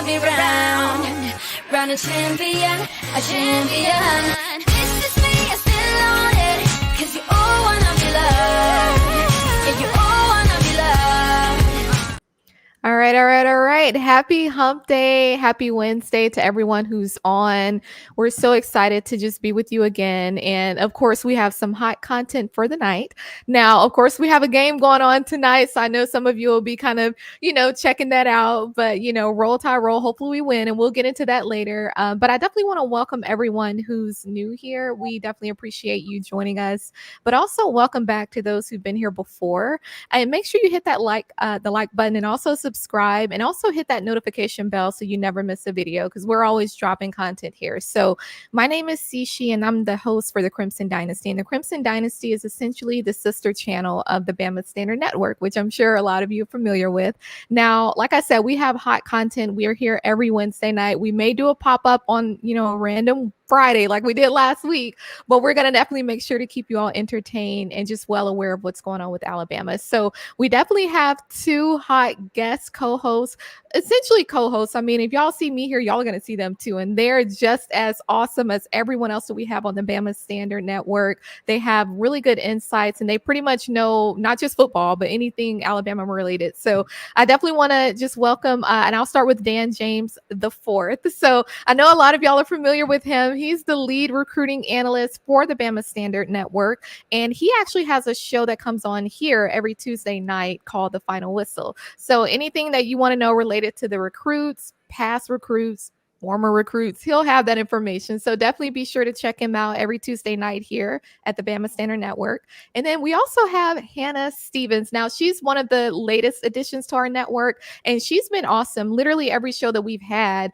wanna be round a champion, a champion. This is me, I still on it, 'cause you all wanna be loved. Yeah, you all wanna be loved. All right. Happy hump day. Happy Wednesday to everyone who's on. We're so excited to just be with you again. And of course, we have some hot content for the night. Now, of course, we have a game going on tonight. So I know some of you will be kind of, checking that out. But, roll tide roll. Hopefully we win. And we'll get into that later. But I definitely want to welcome everyone who's new here. We definitely appreciate you joining us. But also welcome back to those who've been here before. And make sure you hit that the like button, and also subscribe, and also hit that notification bell so you never miss a video, because we're always dropping content here. So my name is Sishi, and I'm the host for the Crimson Dynasty. And the Crimson Dynasty is essentially the sister channel of the Bama Standard Network, which I'm sure a lot of you are familiar with. Now, like I said, we have hot content. We are here every Wednesday night. We may do a pop-up on, a random Friday like we did last week, but we're going to definitely make sure to keep you all entertained and just well aware of what's going on with Alabama. So we definitely have two hot guest co-hosts, essentially co-hosts. I mean, if y'all see me here, y'all are going to see them too, and they're just as awesome as everyone else that we have on the Bama Standard Network. They have really good insights, and they pretty much know not just football, but anything Alabama related. So I definitely want to just welcome, and I'll start with Dan James the fourth. So I know a lot of y'all are familiar with him. He's the lead recruiting analyst for the Bama Standard Network, and he actually has a show that comes on here every Tuesday night called The Final Whistle. So anything that you want to know related to the recruits, past recruits, former recruits, he'll have that information. So definitely be sure to check him out every Tuesday night here at the Bama Standard Network. And then we also have Hannah Stevens. Now, she's one of the latest additions to our network, and she's been awesome. Literally every show that we've had,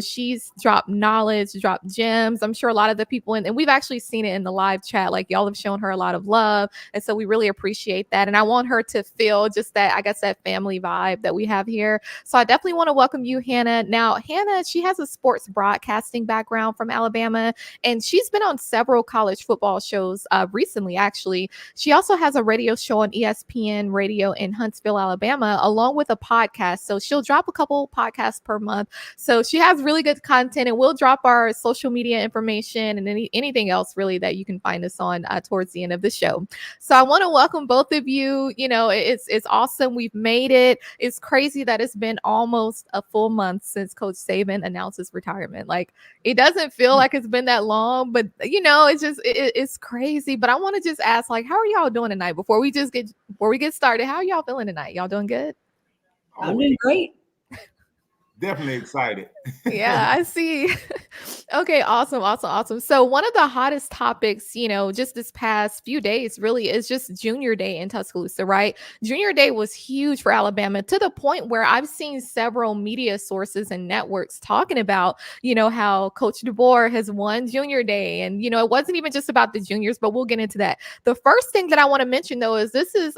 she's dropped knowledge, dropped gems. I'm sure a lot of the people and we've actually seen it in the live chat, like y'all have shown her a lot of love. And so we really appreciate that. And I want her to feel just that, I guess, that family vibe that we have here. So I definitely want to welcome you, Hannah. Now, Hannah, she has a sports broadcasting background from Alabama, and she's been on several college football shows recently, actually. She also has a radio show on ESPN Radio in Huntsville, Alabama, along with a podcast. So she'll drop a couple podcasts per month. So she has really good content, and we'll drop our social media information and anything else really that you can find us on towards the end of the show. So I want to welcome both of you. It's awesome. We've made it. It's crazy that it's been almost a full month since Coach Saban announced his retirement. Like, it doesn't feel like it's been that long, but it's just it's crazy. But I want to just ask, like, how are y'all doing tonight before we get started? How are y'all feeling tonight? Y'all doing good? I'm doing great. Definitely excited. Yeah, I see. Okay, awesome. So one of the hottest topics, just this past few days really is just Junior Day in Tuscaloosa, right? Junior Day was huge for Alabama, to the point where I've seen several media sources and networks talking about, how Coach DeBoer has won Junior Day. And, it wasn't even just about the juniors, but we'll get into that. The first thing that I want to mention, though, is this is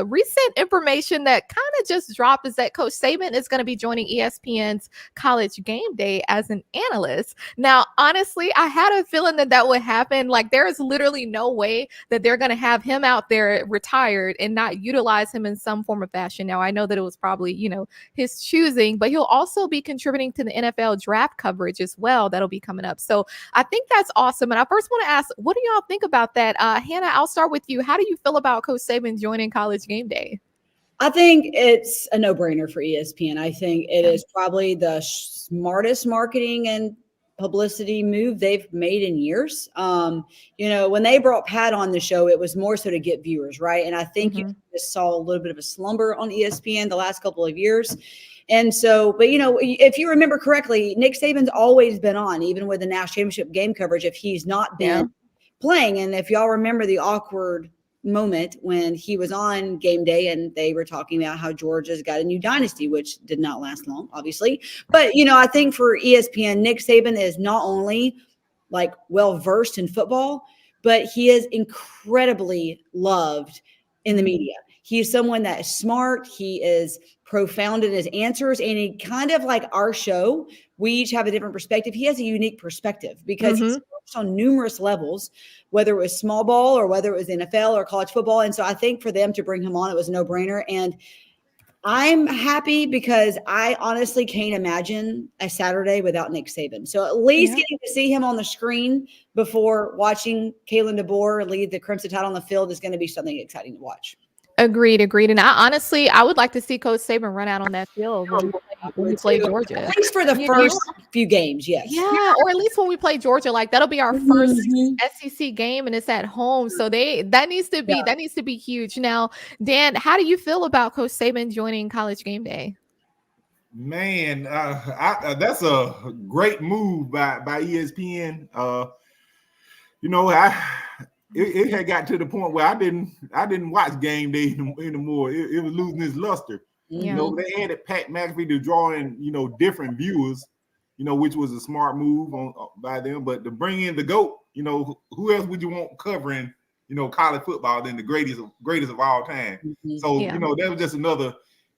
recent information that kind of just dropped, is that Coach Saban is going to be joining ESPN's College Game Day as an analyst. Now, honestly, I had a feeling that would happen. Like, there is literally no way that they're going to have him out there retired and not utilize him in some form of fashion. Now, I know that it was probably, his choosing, but he'll also be contributing to the NFL draft coverage as well. That'll be coming up. So I think that's awesome. And I first want to ask, what do y'all think about that? Hannah, I'll start with you. How do you feel about Coach Saban joining College Game Day? I think it's a no-brainer for ESPN. I think it is probably the smartest marketing and publicity move they've made in years. When they brought Pat on the show, it was more so to get viewers, right? And I think you just saw a little bit of a slumber on ESPN the last couple of years. And so, but if you remember correctly, Nick Saban's always been on, even with the national championship game coverage, if he's not been playing. And if y'all remember the awkward moment when he was on game day and they were talking about how Georgia's got a new dynasty, which did not last long, obviously. But, I think for ESPN, Nick Saban is not only like well-versed in football, but he is incredibly loved in the media. He is someone that is smart. He is profound in his answers, and he kind of like our show. We each have a different perspective. He has a unique perspective because he's coached on numerous levels, whether it was small ball or whether it was NFL or college football. And so I think for them to bring him on, it was a no-brainer. And I'm happy because I honestly can't imagine a Saturday without Nick Saban. So at least getting to see him on the screen before watching Kalen DeBoer lead the Crimson Tide on the field is going to be something exciting to watch. Agreed. And I would like to see Coach Saban run out on that field when we play Georgia. At least for the first few games, yes. Yeah, or at least when we play Georgia, like that'll be our first SEC game, and it's at home. So that needs to be huge. Now, Dan, how do you feel about Coach Saban joining College Game Day? Man, that's a great move by ESPN. It had got to the point where I didn't watch Game Day anymore. It was losing its luster. Yeah. They added Pat McAfee to draw in different viewers, which was a smart move by them. But to bring in the GOAT, who else would you want covering college football than the greatest of all time? Mm-hmm. So that was just another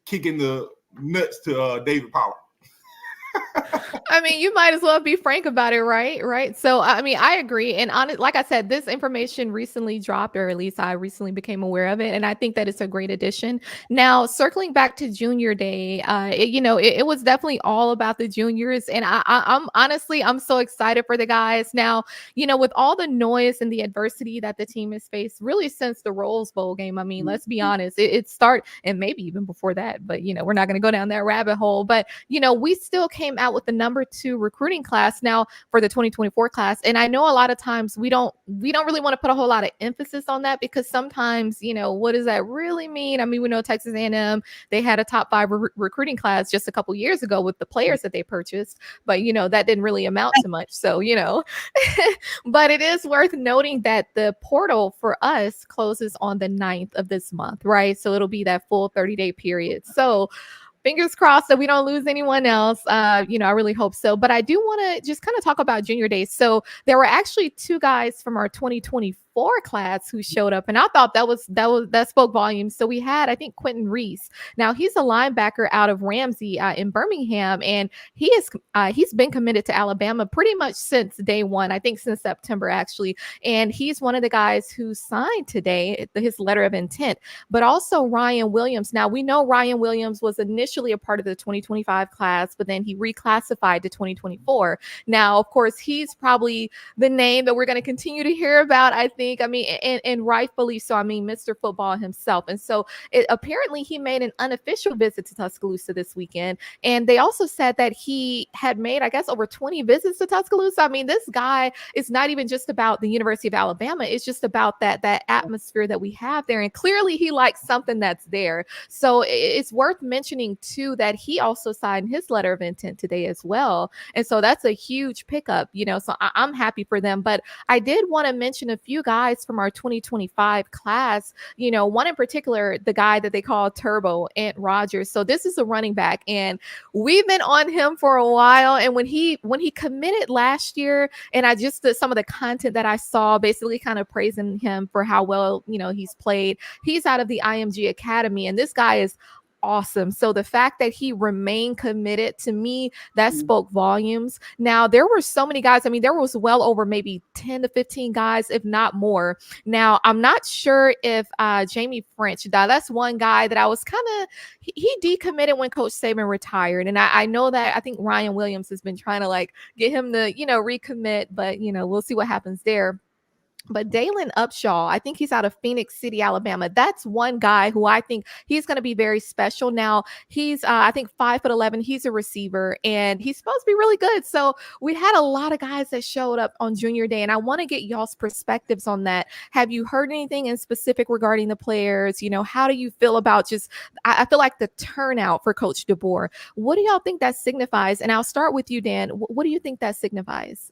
kick in the nuts to David Pollack. I mean, you might as well be frank about it, right? So, I mean, I agree. And like I said, this information recently dropped, or at least I recently became aware of it. And I think that it's a great addition. Now, circling back to Junior Day, it was definitely all about the juniors. And I'm honestly, I'm so excited for the guys. Now, with all the noise and the adversity that the team has faced really since the Rose Bowl game, I mean, let's be honest, it started, and maybe even before that, but, we're not going to go down that rabbit hole. But, we still came out with the number 2 recruiting class now for the 2024 class. And I know a lot of times we don't really want to put a whole lot of emphasis on that, because sometimes, what does that really mean? I mean, we know Texas A&M, they had a top 5 recruiting class just a couple years ago with the players that they purchased, but that didn't really amount to much. So, but it is worth noting that the portal for us closes on the 9th of this month, right? So it'll be that full 30-day period. So fingers crossed that we don't lose anyone else. I really hope so. But I do want to just kind of talk about Junior Day. So there were actually 2 guys from our 2024 class who showed up, and I thought that spoke volumes. So we had, I think, Quentin Reese. Now he's a linebacker out of Ramsey in Birmingham, and he's been committed to Alabama pretty much since day one. I think since September actually, and he's one of the guys who signed today his letter of intent. But also Ryan Williams. Now we know Ryan Williams was initially a part of the 2025 class, but then he reclassified to 2024. Now, of course, he's probably the name that we're going to continue to hear about, I think. I mean, and rightfully so. I mean, Mr. Football himself. And so apparently he made an unofficial visit to Tuscaloosa this weekend. And they also said that he had made, I guess, over 20 visits to Tuscaloosa. I mean, this guy is not even just about the University of Alabama. It's just about that atmosphere that we have there. And clearly he likes something that's there. So it's worth mentioning too that he also signed his letter of intent today as well. And so that's a huge pickup, so I'm happy for them. But I did want to mention a few guys from our 2025 class, one in particular, the guy that they call Turbo, Ant Rogers. So this is a running back, and we've been on him for a while. And when he committed last year, and I just some of the content that I saw basically kind of praising him for how well, he's played. He's out of the IMG Academy, and this guy is awesome. So the fact that he remained committed, to me, that spoke volumes. Now, there were so many guys. I mean, there was well over maybe 10 to 15 guys, if not more. Now, I'm not sure if Jamie French, that's one guy that I was kind of, he decommitted when Coach Saban retired. And I know that I think Ryan Williams has been trying to get him to, recommit, but, we'll see what happens there. But Dalen Upshaw, I think he's out of Phoenix City, Alabama. That's one guy who I think he's going to be very special. Now, he's, I think, 5'11". He's a receiver, and he's supposed to be really good. So we had a lot of guys that showed up on Junior Day, and I want to get y'all's perspectives on that. Have you heard anything in specific regarding the players? How do you feel about just, I feel like the turnout for Coach DeBoer. What do y'all think that signifies? And I'll start with you, Dan. What do you think that signifies?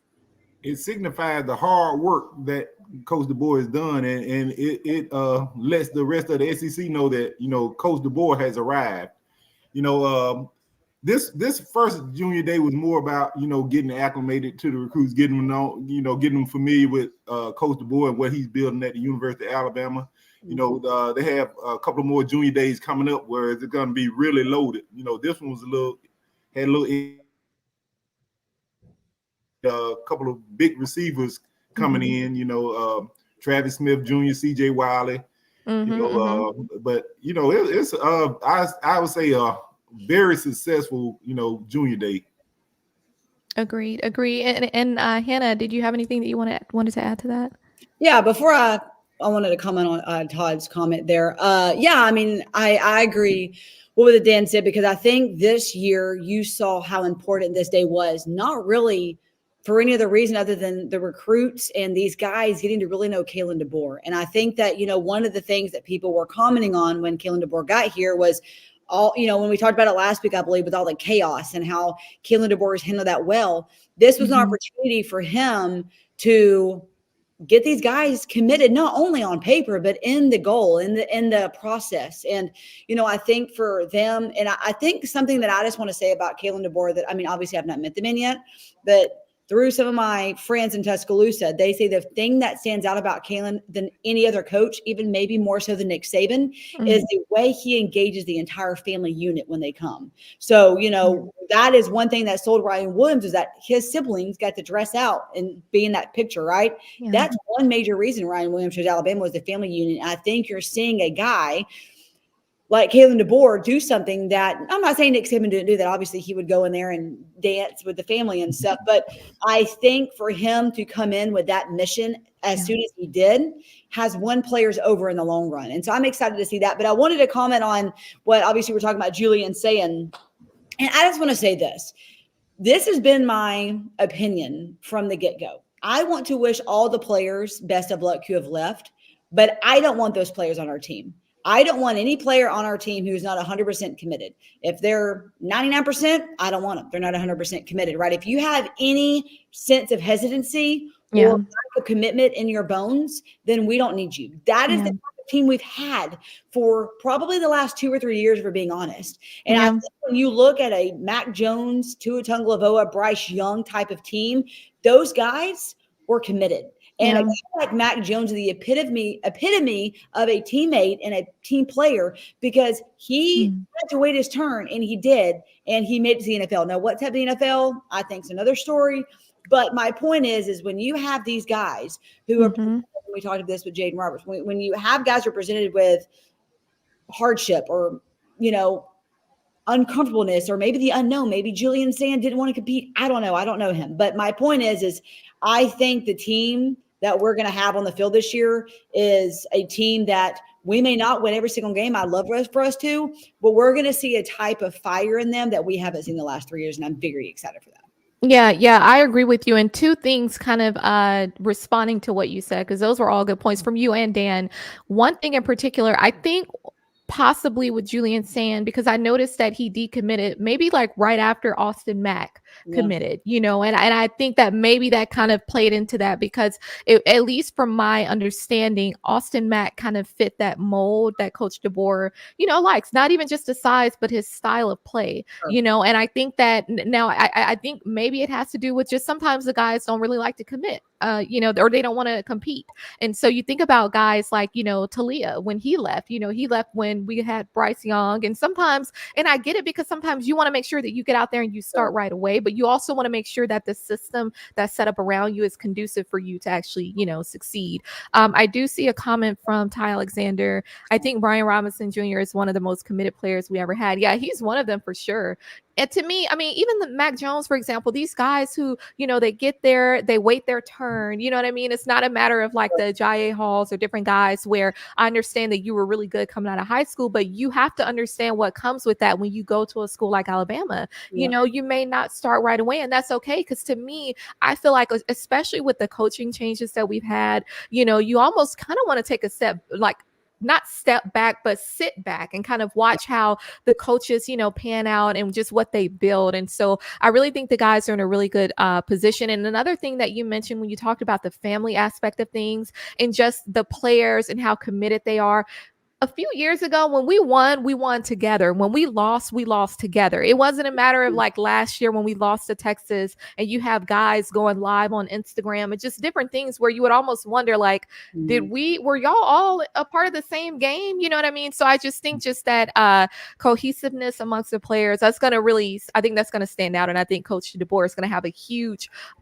It signifies the hard work that Coach DeBoer has done, and it lets the rest of the SEC know that Coach DeBoer has arrived. This first Junior Day was more about getting acclimated to the recruits, getting them know, getting them familiar with Coach DeBoer and what he's building at the University of Alabama. They have a couple more Junior Days coming up where it's going to be really loaded. This one was had a little. A couple of big receivers coming in, Travis Smith Jr., CJ Wiley, But it's I would say a very successful junior day. Agreed. And Hannah, did you have anything that you wanted to add to that? Yeah, before I wanted to comment on Todd's comment there. I mean, I agree with what Dan said, because I think this year you saw how important this day was, not really for any other reason other than the recruits and these guys getting to really know Kalen DeBoer. And I think that, one of the things that people were commenting on when Kalen DeBoer got here was all, when we talked about it last week, I believe, with all the chaos and how Kalen DeBoer has handled that well. This was an opportunity for him to get these guys committed, not only on paper, but in the goal, in the process. And, I think for them, and I think something that I just want to say about Kalen DeBoer that, I mean, obviously I've not met the man yet, but through some of my friends in Tuscaloosa, they say the thing that stands out about Kalen than any other coach, even maybe more so than Nick Saban, is the way he engages the entire family unit when they come. So, that is one thing that sold Ryan Williams, is that his siblings got to dress out and be in that picture, right? Yeah. That's one major reason Ryan Williams chose Alabama, was the family unit. And I think you're seeing a guy like Kalen DeBoer do something that, I'm not saying Nick Saban didn't do that. Obviously, he would go in there and dance with the family and stuff. But I think for him to come in with that mission as soon as he did has won players over in the long run. And so I'm excited to see that. But I wanted to comment on what obviously we're talking about Julian saying. And I just want to say this. This has been my opinion from the get-go. I want to wish all the players best of luck who have left, but I don't want those players on our team. I don't want any player on our team who's not 100% committed. If they're 99%, I don't want them. They're not 100% committed, right? If you have any sense of hesitancy or lack of commitment in your bones, then we don't need you. That is the type of team we've had for probably the last 2 or 3 years, if we're being honest. And I think when you look at a Mac Jones, Tua Tagovailoa, Bryce Young type of team, those guys were committed. And I feel like Mac Jones is the epitome of a teammate and a team player, because he had to wait his turn, and he did, and he made it to the NFL. Now, what's happening in the NFL, I think, is another story. But my point is when you have these guys who are, we talked about this with Jaden Roberts, when you have guys who are presented with hardship or, uncomfortableness, or maybe the unknown, maybe Julian Sand didn't want to compete. I don't know him. But my point is I think the team that we're going to have on the field this year is a team that we may not win every single game. I'd love for us to, but we're going to see a type of fire in them that we haven't seen the last 3 years. And I'm very excited for that. Yeah, I agree with you. And two things kind of responding to what you said, because those were all good points from you and Dan. One thing in particular, I think possibly with Julian Sand, because I noticed that he decommitted maybe like right after Austin Mack committed, and I think that maybe that kind of played into that, because at least from my understanding, Austin Mack kind of fit that mold that Coach DeBoer, likes, not even just his size, but his style of play, and I think that now I think maybe it has to do with just sometimes the guys don't really like to commit, or they don't want to compete. And so you think about guys like, Talia, when he left, he left when we had Bryce Young. And sometimes, and I get it, because sometimes you want to make sure that you get out there and you start right away, but you also want to make sure that the system that's set up around you is conducive for you to actually, succeed. I do see a comment from Ty Alexander. I think Brian Robinson Jr. is one of the most committed players we ever had. Yeah, he's one of them for sure. And to me, I mean, even the Mac Jones, for example, these guys who, they get there, they wait their turn. You know what I mean? It's not a matter of like the Jai Halls or different guys where I understand that you were really good coming out of high school, but you have to understand what comes with that when you go to a school like Alabama. You may not start right away, and that's okay. Because to me, I feel like, especially with the coaching changes that we've had, you almost kind of want to take a step, like, not step back, but sit back and kind of watch how the coaches, pan out and just what they build. And so I really think the guys are in a really good position. And another thing that you mentioned when you talked about the family aspect of things and just the players and how committed they are, a few years ago when we won together. When we lost together. It wasn't a matter of like last year when we lost to Texas and you have guys going live on Instagram and just different things where you would almost wonder like, were y'all all a part of the same game? You know what I mean? So I just think just that cohesiveness amongst the players, I think that's going to stand out. And I think Coach DeBoer is going to have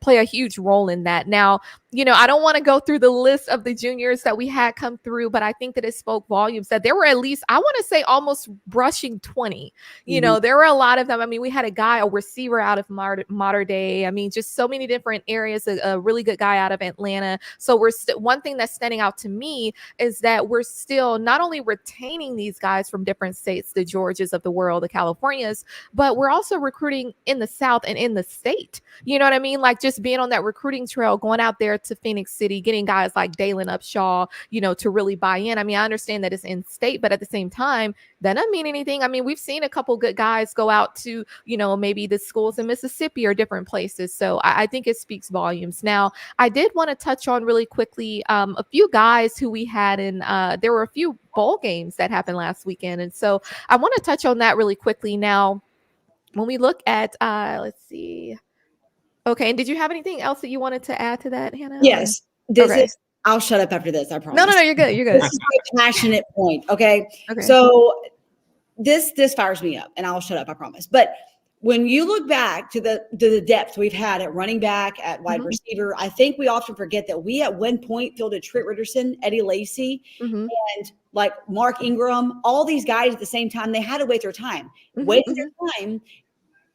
play a huge role in that. Now, I don't want to go through the list of the juniors that we had come through, but I think that it spoke volumes that there were at least, I want to say almost brushing 20. There were a lot of them. I mean, we had a receiver out of Mater Dei. I mean, just so many different areas, a really good guy out of Atlanta. So one thing that's standing out to me is that we're still not only retaining these guys from different states, the Georgias of the world, the Californias, but we're also recruiting in the South and in the state. You know what I mean? Like just being on that recruiting trail, going out there to Phoenix City, getting guys like Jaylen Upshaw, to really buy in. I mean, I understand that it's in state, but at the same time, that doesn't mean anything. I mean, we've seen a couple good guys go out to, maybe the schools in Mississippi or different places. So I think it speaks volumes. Now, I did want to touch on really quickly a few guys who we had in, there were a few bowl games that happened last weekend. And so I want to touch on that really quickly. Now, when we look at, let's see. Okay. And did you have anything else that you wanted to add to that, Hannah? Yes. I'll shut up after this. I promise. No, you're good. You're good. This is my passionate point. Okay. Okay. So this fires me up, and I'll shut up. I promise. But when you look back to the depth we've had at running back, at wide receiver, I think we often forget that we at one point fielded Trent Richardson, Eddie Lacy, and like Mark Ingram, all these guys at the same time. They had to wait their time. Waiting their time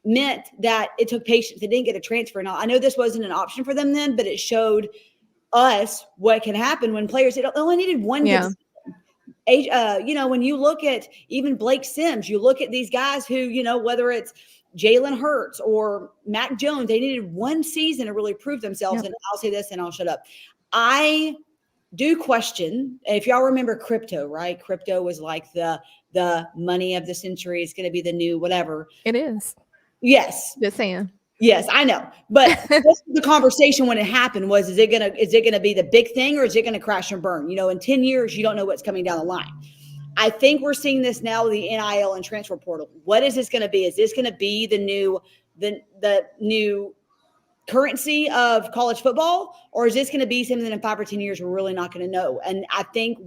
meant that it took patience. They didn't get a transfer. Now, I know this wasn't an option for them then, but it showed us what can happen when players, it only needed one good season. When you look at even Blake Sims, you look at these guys who, whether it's Jalen Hurts or Mac Jones, they needed one season to really prove themselves. And I'll say this and I'll shut up. I do question, if y'all remember crypto, right? Crypto was like the money of the century. It's going to be the new whatever. It is. Yes. Just saying. Yes, I know. But the conversation when it happened was, is it gonna be the big thing, or is it gonna crash and burn? In 10 years, you don't know what's coming down the line. I think we're seeing this now with the NIL and transfer portal. What is this gonna be? Is this gonna be the new currency of college football, or is this gonna be something that in 5 or 10 years we're really not gonna know? And I think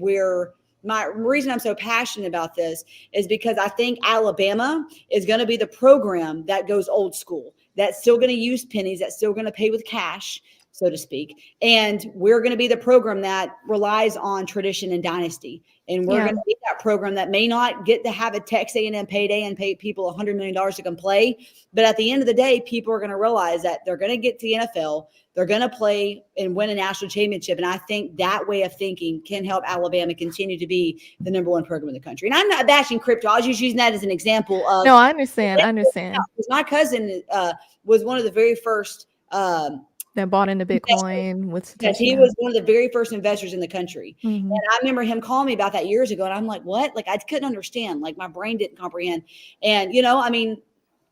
my reason I'm so passionate about this is because I think Alabama is going to be the program that goes old school, that's still going to use pennies, that's still going to pay with cash, so to speak. And we're going to be the program that relies on tradition and dynasty. And we're going to be that program that may not get to have a Texas A&M payday and pay people $100 million to come play. But at the end of the day, people are going to realize that they're going to get to the NFL. They're going to play and win a national championship. And I think that way of thinking can help Alabama continue to be the number one program in the country. And I'm not bashing crypto. I was just using that as an example of. No, I understand. My cousin was one of the very first. That bought into Bitcoin with. Yes, he was one of the very first investors in the country. And I remember him calling me about that years ago. And I'm like, what? Like, I couldn't understand. Like, my brain didn't comprehend. And,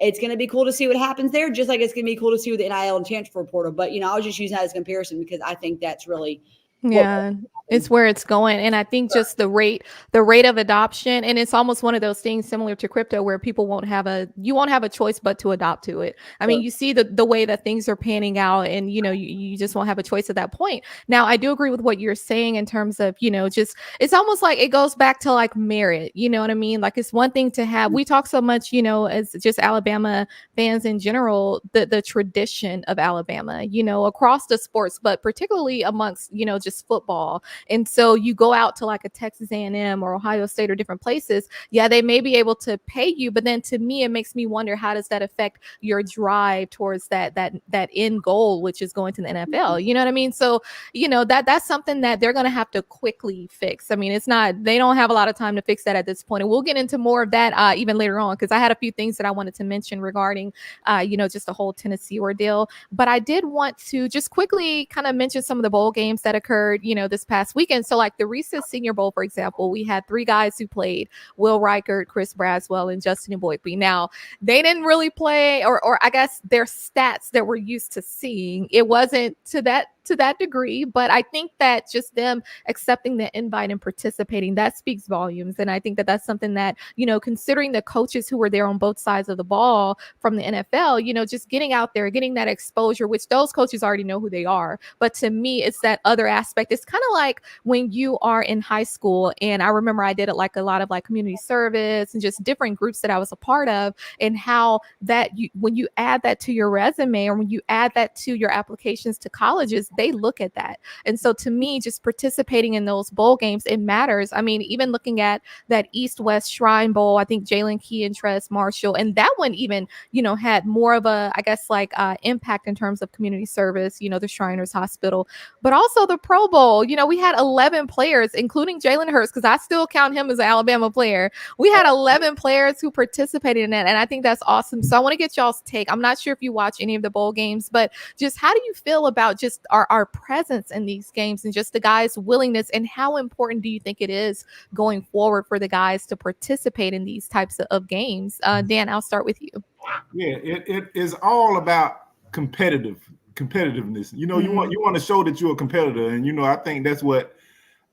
it's going to be cool to see what happens there, just like it's going to be cool to see with the NIL and transfer portal. But, I was just using that as a comparison because I think that's really it's where it's going. And I think just the rate of adoption, and it's almost one of those things similar to crypto where people won't have a choice but to adopt to it. I mean, you see the way that things are panning out, and you just won't have a choice at that point. Now, I do agree with what you're saying in terms of, just it's almost like it goes back to like merit, you know what I mean? Like, it's one thing to have, we talk so much, as just Alabama fans in general, the tradition of Alabama, across the sports, but particularly amongst, just football. And so you go out to like a Texas A&M or Ohio State or different places. Yeah, they may be able to pay you, but then to me, it makes me wonder, how does that affect your drive towards that end goal, which is going to the NFL? You know what I mean? So, that's something that they're going to have to quickly fix. I mean, they don't have a lot of time to fix that at this point. And we'll get into more of that even later on, because I had a few things that I wanted to mention regarding, just the whole Tennessee ordeal. But I did want to just quickly kind of mention some of the bowl games that occurred, this past weekend. So like the recent Senior Bowl, for example, we had 3 guys who played: Will Reichard, Chris Braswell, and Justin Eboigbe. Now, they didn't really play, or I guess their stats that we're used to seeing, it wasn't to that to that degree, but I think that just them accepting the invite and participating, that speaks volumes. And I think that that's something that, considering the coaches who were there on both sides of the ball from the NFL, just getting out there, getting that exposure, which those coaches already know who they are. But to me, it's that other aspect. It's kind of like when you are in high school, and I remember I did it like a lot of like community service and just different groups that I was a part of, and how that when you add that to your resume, or when you add that to your applications to colleges, they look at that. And so to me, just participating in those bowl games, it matters. I mean, even looking at that East-West Shrine Bowl, I think Jaylen Key and Trez Marshall, and that one even, had more of a, I guess, like impact in terms of community service, the Shriners Hospital, but also the Pro Bowl. We had 11 players, including Jalen Hurts, because I still count him as an Alabama player. We had 11 players who participated in that, and I think that's awesome. So I want to get y'all's take. I'm not sure if you watch any of the bowl games, but just how do you feel about just our presence in these games and just the guys' willingness, and how important do you think it is going forward for the guys to participate in these types of games? Dan, I'll start with you. Yeah, it is all about competitiveness. You want to show that you're a competitor, and I think that's what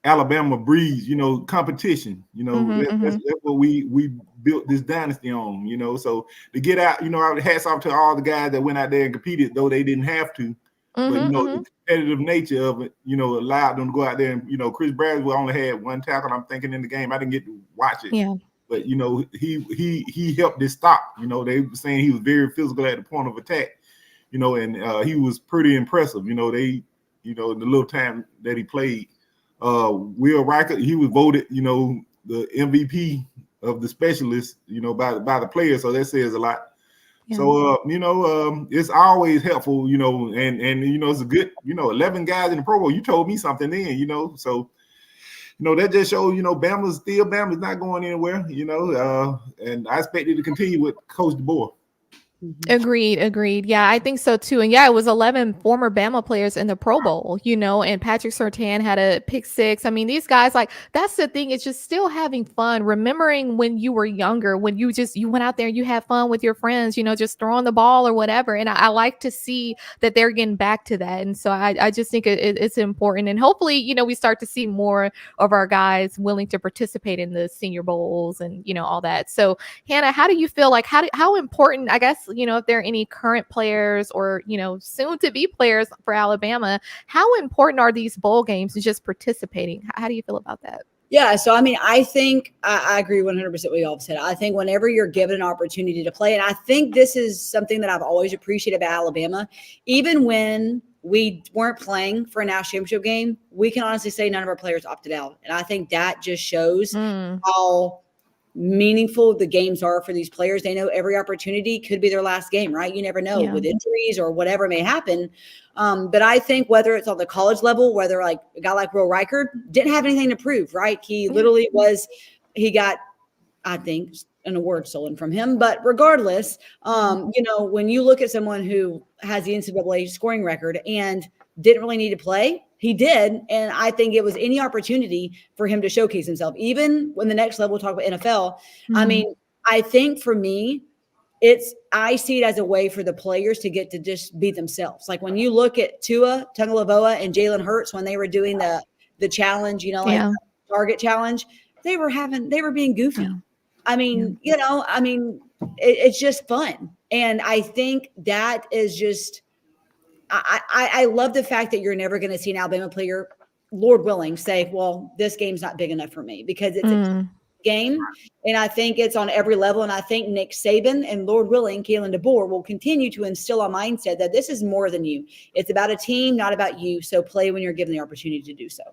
Alabama breeds. Competition. That's what we built this dynasty on. So to get out, hats off to all the guys that went out there and competed, though they didn't have to. But the competitive nature of it, allowed them to go out there and Chris Braswell only had one tackle, I'm thinking, in the game. I didn't get to watch it. Yeah. But he helped this stop. They were saying he was very physical at the point of attack. And he was pretty impressive. The little time that he played. Will Reichard, he was voted, the MVP of the specialists, by the players. So that says a lot. Yeah. So it's always helpful, and it's a good, 11 guys in the Pro Bowl. You told me something then, so. That just shows, Bama's not going anywhere, and I expect it to continue with Coach DeBoer. Agreed. Yeah, I think so too. And yeah, it was 11 former Bama players in the Pro Bowl, and Patrick Surtain had a pick six. I mean, these guys, like, that's the thing. It's just still having fun, remembering when you were younger, when you went out there and you had fun with your friends, just throwing the ball or whatever. And I like to see that they're getting back to that. And so I just think it's important. And hopefully, we start to see more of our guys willing to participate in the Senior Bowls and, all that. So Hannah, how do you feel like, how important, I guess, if there are any current players or, soon to be players for Alabama, how important are these bowl games and just participating? How do you feel about that? Yeah. So, I mean, I think I agree 100% what you all said. I think whenever you're given an opportunity to play, and I think this is something that I've always appreciated about Alabama, even when we weren't playing for a national championship game, we can honestly say none of our players opted out. And I think that just shows how meaningful the games are for these players. They know every opportunity could be their last game, right? You never know with injuries or whatever may happen. But I think whether it's on the college level, whether like a guy like Will Reichard didn't have anything to prove, right? He literally he got, I think, an award stolen from him. But regardless, when you look at someone who has the NCAA scoring record and didn't really need to play, he did. And I think it was any opportunity for him to showcase himself, even when the next level, we'll talk about NFL. I mean, I think for me, I see it as a way for the players to get to just be themselves. Like when you look at Tua Tagovailoa and Jalen Hurts, when they were doing the challenge, target challenge, they were being goofy. Yeah. I mean, it's just fun. And I think that is just, I love the fact that you're never going to see an Alabama player, Lord willing, say, well, this game's not big enough for me, because it's a game. And I think it's on every level. And I think Nick Saban and, Lord willing, Kalen DeBoer will continue to instill a mindset that this is more than you. It's about a team, not about you. So play when you're given the opportunity to do so.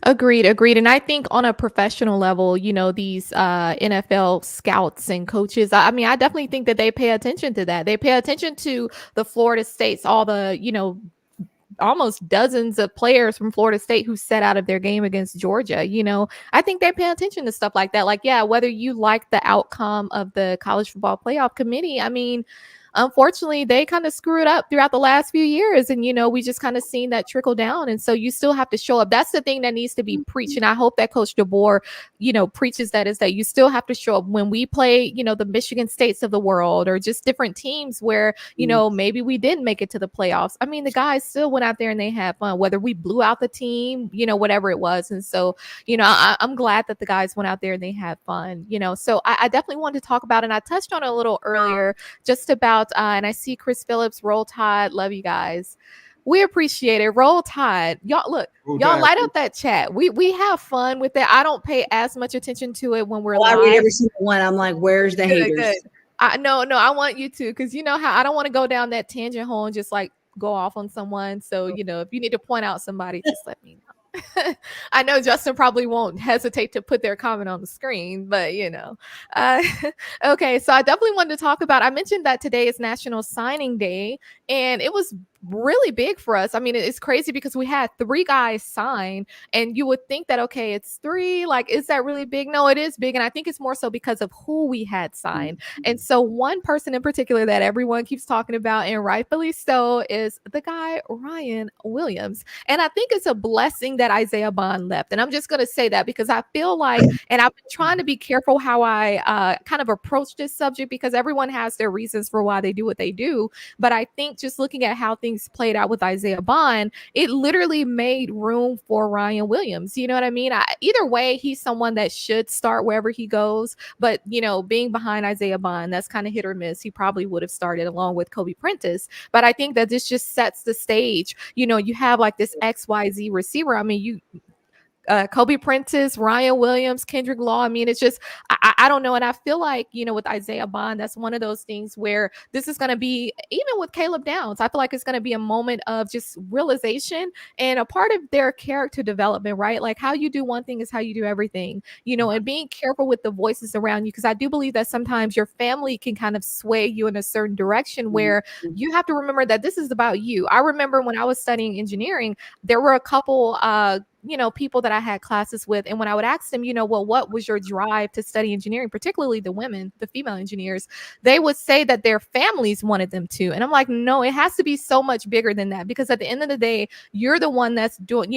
Agreed. And I think on a professional level, these NFL scouts and coaches, I mean, I definitely think that they pay attention to that. They pay attention to the Florida States, all the, almost dozens of players from Florida State who set out of their game against Georgia. I think they pay attention to stuff like that. Like, yeah, whether you like the outcome of the college football playoff committee, I mean, unfortunately, they kind of screwed up throughout the last few years. And, we just kind of seen that trickle down. And so you still have to show up. That's the thing that needs to be preached. And I hope that Coach DeBoer, preaches that, is that you still have to show up when we play, the Michigan States of the world, or just different teams where, maybe we didn't make it to the playoffs. I mean, the guys still went out there and they had fun, whether we blew out the team, whatever it was. And so, I'm glad that the guys went out there and they had fun, so I definitely wanted to talk about, and I touched on it a little earlier, just about, and I see Chris Phillips, Roll Tide, love you guys. We appreciate it. Roll Tide. Y'all, look, y'all light up that chat. We have fun with it. I don't pay as much attention to it when we're live. I read every single one. I'm like, where's the haters? Good. No, I want you to, because you know how I don't want to go down that tangent hole and just like go off on someone. So, if you need to point out somebody, just let me know. I know Justin probably won't hesitate to put their comment on the screen, but okay. So I definitely wanted to talk about, I mentioned that today is National Signing Day, and it was really big for us. I mean, it's crazy because we had 3 guys sign, and you would think that, okay, it's 3, like, is that really big? No, it is big. And I think it's more so because of who we had signed. And so one person in particular that everyone keeps talking about, and rightfully so, is the guy, Ryan Williams. And I think it's a blessing that Isaiah Bond left. And I'm just going to say that because I feel like, and I've been trying to be careful how I kind of approach this subject, because everyone has their reasons for why they do what they do. But I think just looking at how things played out with Isaiah Bond, it literally made room for Ryan Williams. You know what I mean? Either way, he's someone that should start wherever he goes. But, being behind Isaiah Bond, that's kind of hit or miss. He probably would have started along with Kobe Prentice. But I think that this just sets the stage. You have like this XYZ receiver. I mean, Kobe Prentice, Ryan Williams, Kendrick Law. I mean, it's just, I don't know. And I feel like, with Isaiah Bond, that's one of those things where this is going to be, even with Caleb Downs, I feel like it's going to be a moment of just realization and a part of their character development, right? Like, how you do one thing is how you do everything, and being careful with the voices around you. Because I do believe that sometimes your family can kind of sway you in a certain direction where you have to remember that this is about you. I remember when I was studying engineering, there were a couple, people that I had classes with. And when I would ask them, well, what was your drive to study engineering, particularly the women, the female engineers, they would say that their families wanted them to. And I'm like, no, it has to be so much bigger than that, because at the end of the day, you're the one that's doing,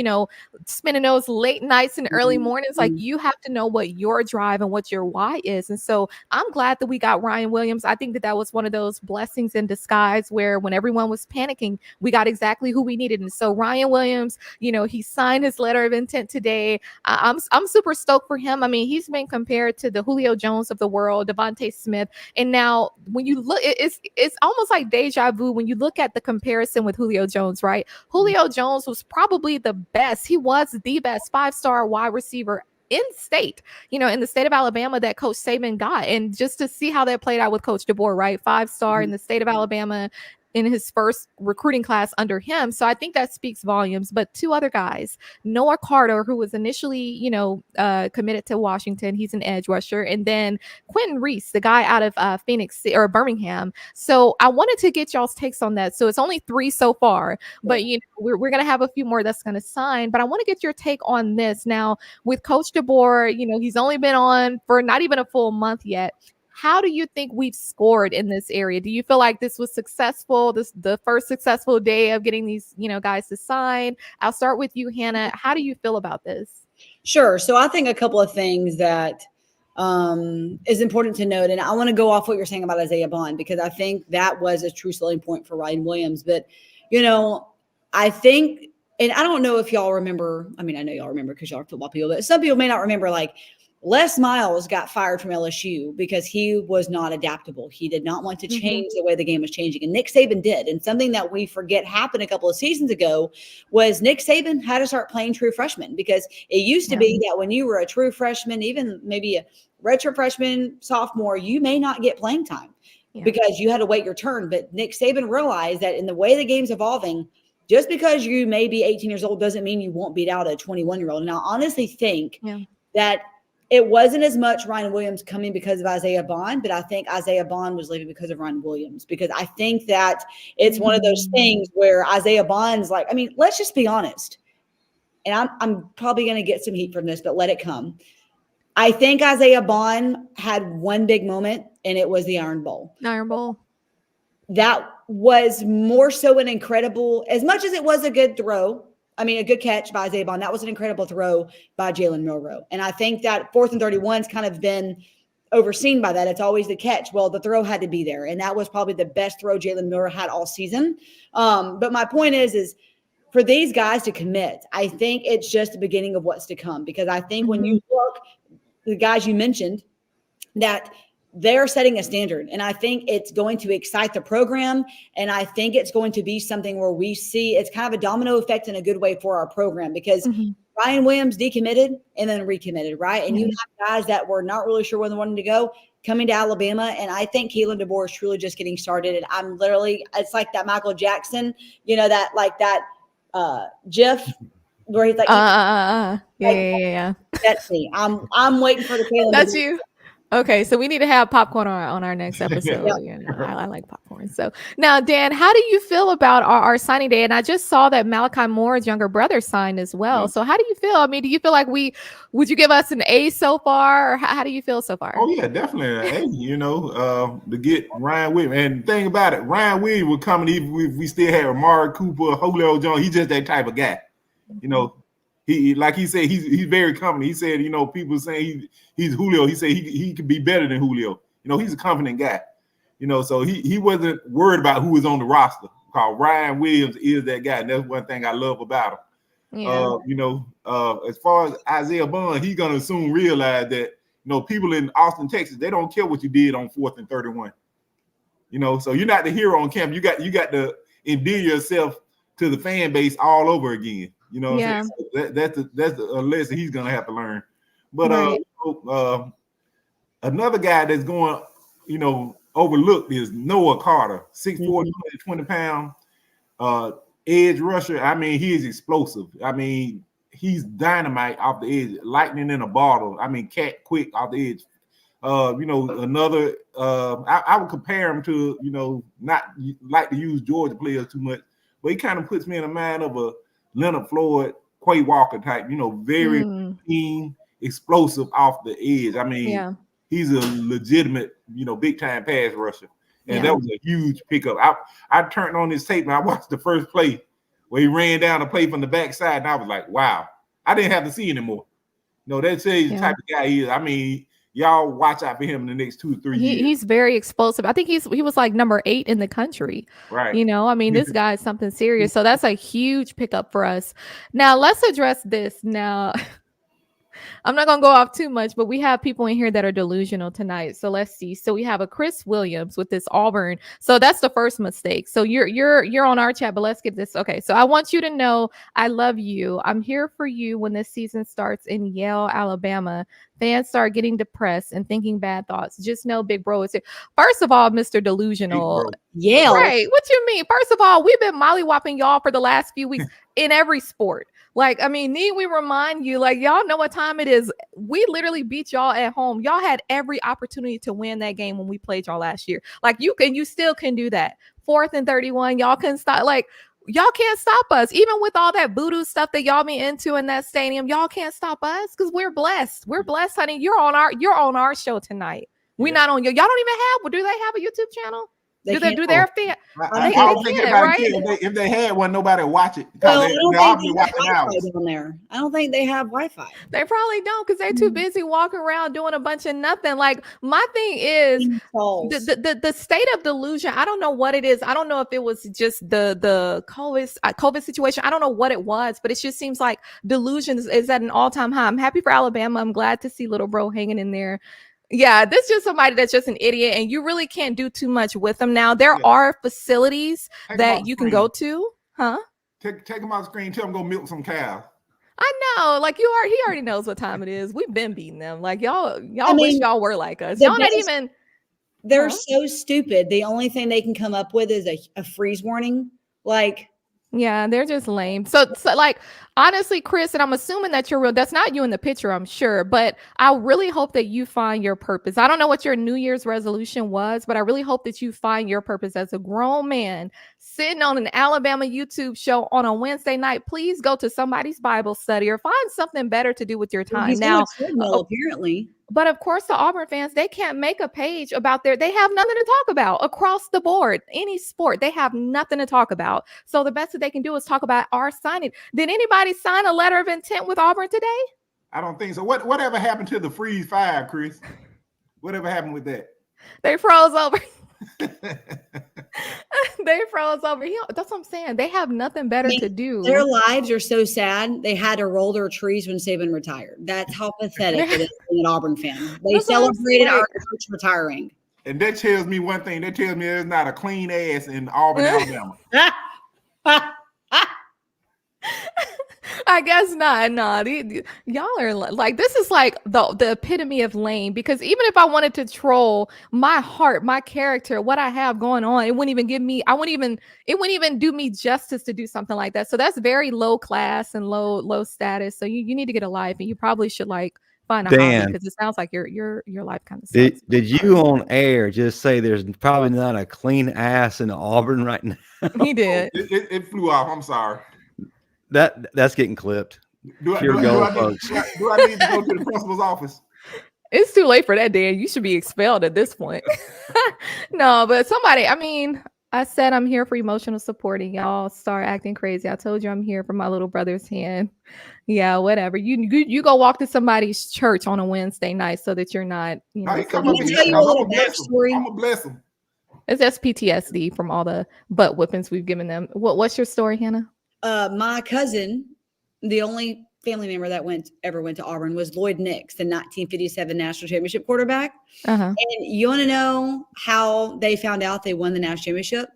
spending those late nights and early mornings. Like, you have to know what your drive and what your why is. And so I'm glad that we got Ryan Williams. I think that was one of those blessings in disguise where when everyone was panicking, we got exactly who we needed. And so Ryan Williams, he signed his letter of intent today. I'm super stoked for him. I mean, he's been compared to the Julio Jones of the world, Devontae Smith. And now when you look, it's almost like deja vu when you look at the comparison with Julio Jones, right? Julio Jones was probably the best. He was the best 5-star wide receiver in state, in the state of Alabama that Coach Saban got. And just to see how that played out with Coach DeBoer, right? 5-star in the state of Alabama in his first recruiting class under him. So I think that speaks volumes. But 2 other guys, Noah Carter, who was initially, committed to Washington. He's an edge rusher. And then Quentin Reese, the guy out of Phoenix or Birmingham. So I wanted to get y'all's takes on that. So it's only 3 so far, but we're going to have a few more that's going to sign. But I want to get your take on this. Now, with Coach DeBoer, he's only been on for not even a full month yet. How do you think we've scored in this area? Do you feel like this was successful? The first successful day of getting these, guys to sign? I'll start with you, Hannah. How do you feel about this? Sure. So I think a couple of things that is important to note, and I want to go off what you're saying about Isaiah Bond, because I think that was a true selling point for Ryan Williams. But, I think, and I don't know if y'all remember, I mean, I know y'all remember because y'all are football people, but some people may not remember, like, Les Miles got fired from LSU because he was not adaptable. He did not want to change the way the game was changing. And Nick Saban did. And something that we forget happened a couple of seasons ago was Nick Saban had to start playing true freshmen, because it used to be that when you were a true freshman, even maybe a redshirt freshman, sophomore, you may not get playing time because you had to wait your turn. But Nick Saban realized that in the way the game's evolving, just because you may be 18 years old doesn't mean you won't beat out a 21-year-old. And I honestly think that it wasn't as much Ryan Williams coming because of Isaiah Bond, but I think Isaiah Bond was leaving because of Ryan Williams, because I think that it's one of those things where Isaiah Bond's like, I mean, let's just be honest. And I'm probably going to get some heat from this, but let it come. I think Isaiah Bond had one big moment, and it was the Iron Bowl. Iron Bowl. that was more so an incredible, as much as it was a good throw. I mean, a good catch by Saban. That was an incredible throw by Jaylen Milroe. And I think that 4th and 31's kind of been overseen by that. It's always the catch. Well, the throw had to be there. And that was probably the best throw Jaylen Milroe had all season. But my point is for these guys to commit, I think it's just the beginning of what's to come. Because I think when you look, the guys you mentioned, that they're setting a standard. And I think it's going to excite the program. And I think it's going to be something where we see it's kind of a domino effect in a good way for our program, because Ryan Williams decommitted and then recommitted, right? And you have guys that were not really sure where they wanted to go coming to Alabama. And I think Kalen DeBoer is truly just getting started. And I'm literally, it's like that Michael Jackson, that GIF where he's like, yeah. That's me. I'm waiting for the Kalen. That's you. Okay, so we need to have popcorn on our next episode. I like popcorn. So now, Dan, how do you feel about our signing day? And I just saw that Malachi Moore's younger brother signed as well. So how do you feel? I mean, do you feel like would you give us an A so far? Or how do you feel so far? Oh yeah, definitely an A. To get Ryan Williams. And the thing about it, Ryan Williams would come, and even if we still have Amari Cooper, Julio Jones, he's just that type of guy. He, like he said, he's very confident. He said, people saying he's Julio. He said he could be better than Julio. He's a confident guy. So he wasn't worried about who was on the roster. Because Ryan Williams is that guy, and that's one thing I love about him. Yeah. As far as Isaiah Bond, he's gonna soon realize that people in Austin, Texas, they don't care what you did on 4th and 31. So you're not the hero on campus. You got to endear yourself to the fan base all over again. Yeah. So that's a lesson he's gonna have to learn. But another guy that's going, overlooked is Noah Carter, 6'4", 20 pound, edge rusher. I mean, he is explosive. I mean, he's dynamite off the edge, lightning in a bottle. I mean, cat quick off the edge. Another. I would compare him to, not like to use Georgia players too much, but he kind of puts me in the mind of a Leonard Floyd, Quay Walker type, very keen, explosive off the edge. I mean, he's a legitimate, big time pass rusher. And that was a huge pickup. I turned on his tape and I watched the first play where he ran down the play from the backside, and I was like, wow, I didn't have to see anymore. That says the type of guy he is. I mean, y'all watch out for him in the next 2 or 3 years. He's very explosive. I think he was like number 8 in the country. Right. I mean, this guy is something serious. So that's a huge pickup for us. Now let's address this. Now, I'm not going to go off too much, but we have people in here that are delusional tonight. So let's see. So we have a Chris Williams with this Auburn. So that's the first mistake. So you're on our chat, but let's get this. Okay. So I want you to know I love you. I'm here for you when this season starts in Yale, Alabama. Fans start getting depressed and thinking bad thoughts. Just know Big Bro is here. First of all, Mr. Delusional. Yale. Right. What you mean? First of all, we've been mollywopping y'all for the last few weeks in every sport. Like, I mean, need we remind you, like, y'all know what time it is. We literally beat y'all at home. Y'all had every opportunity to win that game when we played y'all last year. Like, you still can do that. 4th and 31, y'all can stop. Like, y'all can't stop us. Even with all that voodoo stuff that y'all be into in that stadium, y'all can't stop us because we're blessed. We're blessed, honey. You're on our show tonight. We're not on your. Y'all don't even have. Do they have a YouTube channel? Do their fan? I don't think anybody cares. If they had one, nobody would watch it. Well, I don't think they have Wi-Fi down there. I don't think they have Wi-Fi. They probably don't because they're too busy walking around doing a bunch of nothing. Like, my thing is the state of delusion. I don't know what it is. I don't know if it was just the COVID situation. I don't know what it was, but it just seems like delusion is at an all-time high. I'm happy for Alabama. I'm glad to see little bro hanging in there. Yeah, this is just somebody that's just an idiot, and you really can't do too much with them. Now, there are facilities that you can go to. Huh? Take him off the screen. Tell him go milk some cows. I know. Like, he already knows what time it is. We've been beating them. Like, y'all wish y'all were like us. Y'all not even. They're so stupid. The only thing they can come up with is a freeze warning. Like. Yeah, they're just lame. So like, honestly, Chris, and I'm assuming that you're real. That's not you in the picture, I'm sure. But I really hope that you find your purpose. I don't know what your New Year's resolution was, but I really hope that you find your purpose as a grown man sitting on an Alabama YouTube show on a Wednesday night. Please go to somebody's Bible study or find something better to do with your time. He's now, apparently. But of course, the Auburn fans, they can't make a page about they have nothing to talk about across the board. Any sport, they have nothing to talk about. So the best that they can do is talk about our signing. Did anybody sign a letter of intent with Auburn today? I don't think so. Whatever happened to the Freeze 5, Chris? Whatever happened with that? They froze over. They froze over. That's what I'm saying. They have nothing better to do. Their lives are so sad. They had to roll their trees when Saban retired. That's how pathetic it is being an Auburn fan. They celebrated our coach retiring. And that tells me one thing. That tells me there's not a clean ass in Auburn, Alabama. I guess not. No, y'all are like, this is like the epitome of lame, because even if I wanted to troll my heart, my character, what I have going on, it wouldn't even do me justice to do something like that. So that's very low class and low status. So you need to get a life, and you probably should like find a hobby, because it sounds like your life kind of sucks. Did you on air just say there's probably not a clean ass in Auburn right now? He did. It flew off. I'm sorry. That's getting clipped. Do I need to go to the principal's office? It's too late for that, Dan. You should be expelled at this point. No, but somebody, I mean, I said I'm here for emotional support, and y'all start acting crazy. I told you I'm here for my little brother's hand. Yeah, whatever. You go walk to somebody's church on a Wednesday night so that you're not, you know. Let me tell you a little backstory. I'm gonna bless them. It's just PTSD from all the butt whippings we've given them. What's your story, Hannah? My cousin, the only family member that ever went to Auburn, was Lloyd Nix, the 1957 national championship quarterback. And you want to know how they found out they won the national championship?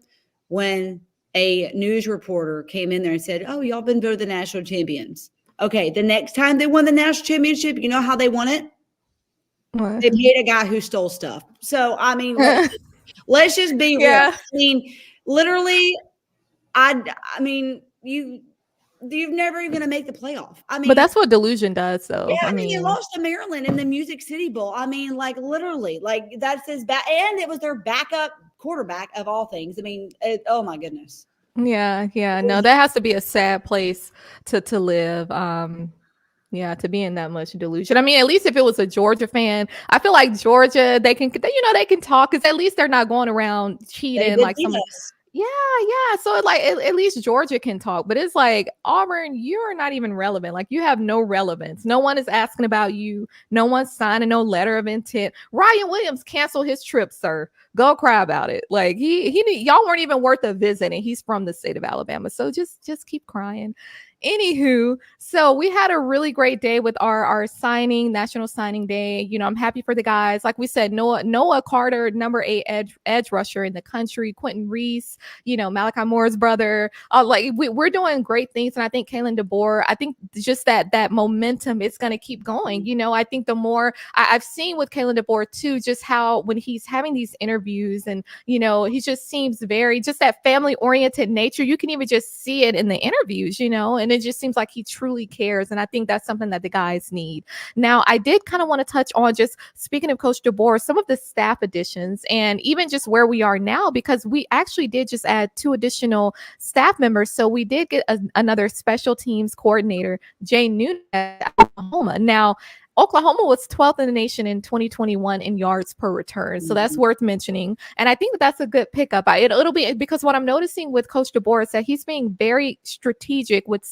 When a news reporter came in there and said, "Oh, y'all been voted the national champions." Okay, the next time they won the national championship, you know how they won it? What? They paid a guy who stole stuff. So, I mean, let's just be real. I mean, literally, I mean, you're never even going to make the playoff. I mean, but that's what delusion does, though. Yeah, I mean, you lost to Maryland in the Music City Bowl. I mean, like literally, like that's his back, and it was their backup quarterback of all things. I mean, oh my goodness. Yeah. No, that has to be a sad place to live. Yeah, to be in that much delusion. I mean, at least if it was a Georgia fan, I feel like Georgia, they can talk, because at least they're not going around cheating like some. Yeah. So at least Georgia can talk, but it's like Auburn, you're not even relevant. Like you have no relevance. No one is asking about you. No one's signing no letter of intent. Ryan Williams canceled his trip, sir. Go cry about it. Like y'all weren't even worth a visit, and he's from the state of Alabama. So just keep crying. Anywho, so we had a really great day with our National Signing Day. You know, I'm happy for the guys. Like we said, Noah Carter, number 8 edge rusher in the country, Quentin Reese, you know, Malachi Moore's brother. We're doing great things. And I think Kalen DeBoer, I think just that momentum is going to keep going. You know, I think the more I've seen with Kalen DeBoer too, just how when he's having these interviews and, you know, he just seems very, just that family oriented nature. You can even just see it in the interviews, you know, and it just seems like he truly cares. And I think that's something that the guys need. Now, I did kind of want to touch on, just speaking of Coach DeBoer, some of the staff additions and even just where we are now, because we actually did just add 2 additional staff members. So we did get another special teams coordinator, Jay Nunez, at Oklahoma. Now, Oklahoma was 12th in the nation in 2021 in yards per return. So that's worth mentioning. And I think that's a good pickup. It'll be, because what I'm noticing with Coach DeBoer is that he's being very strategic with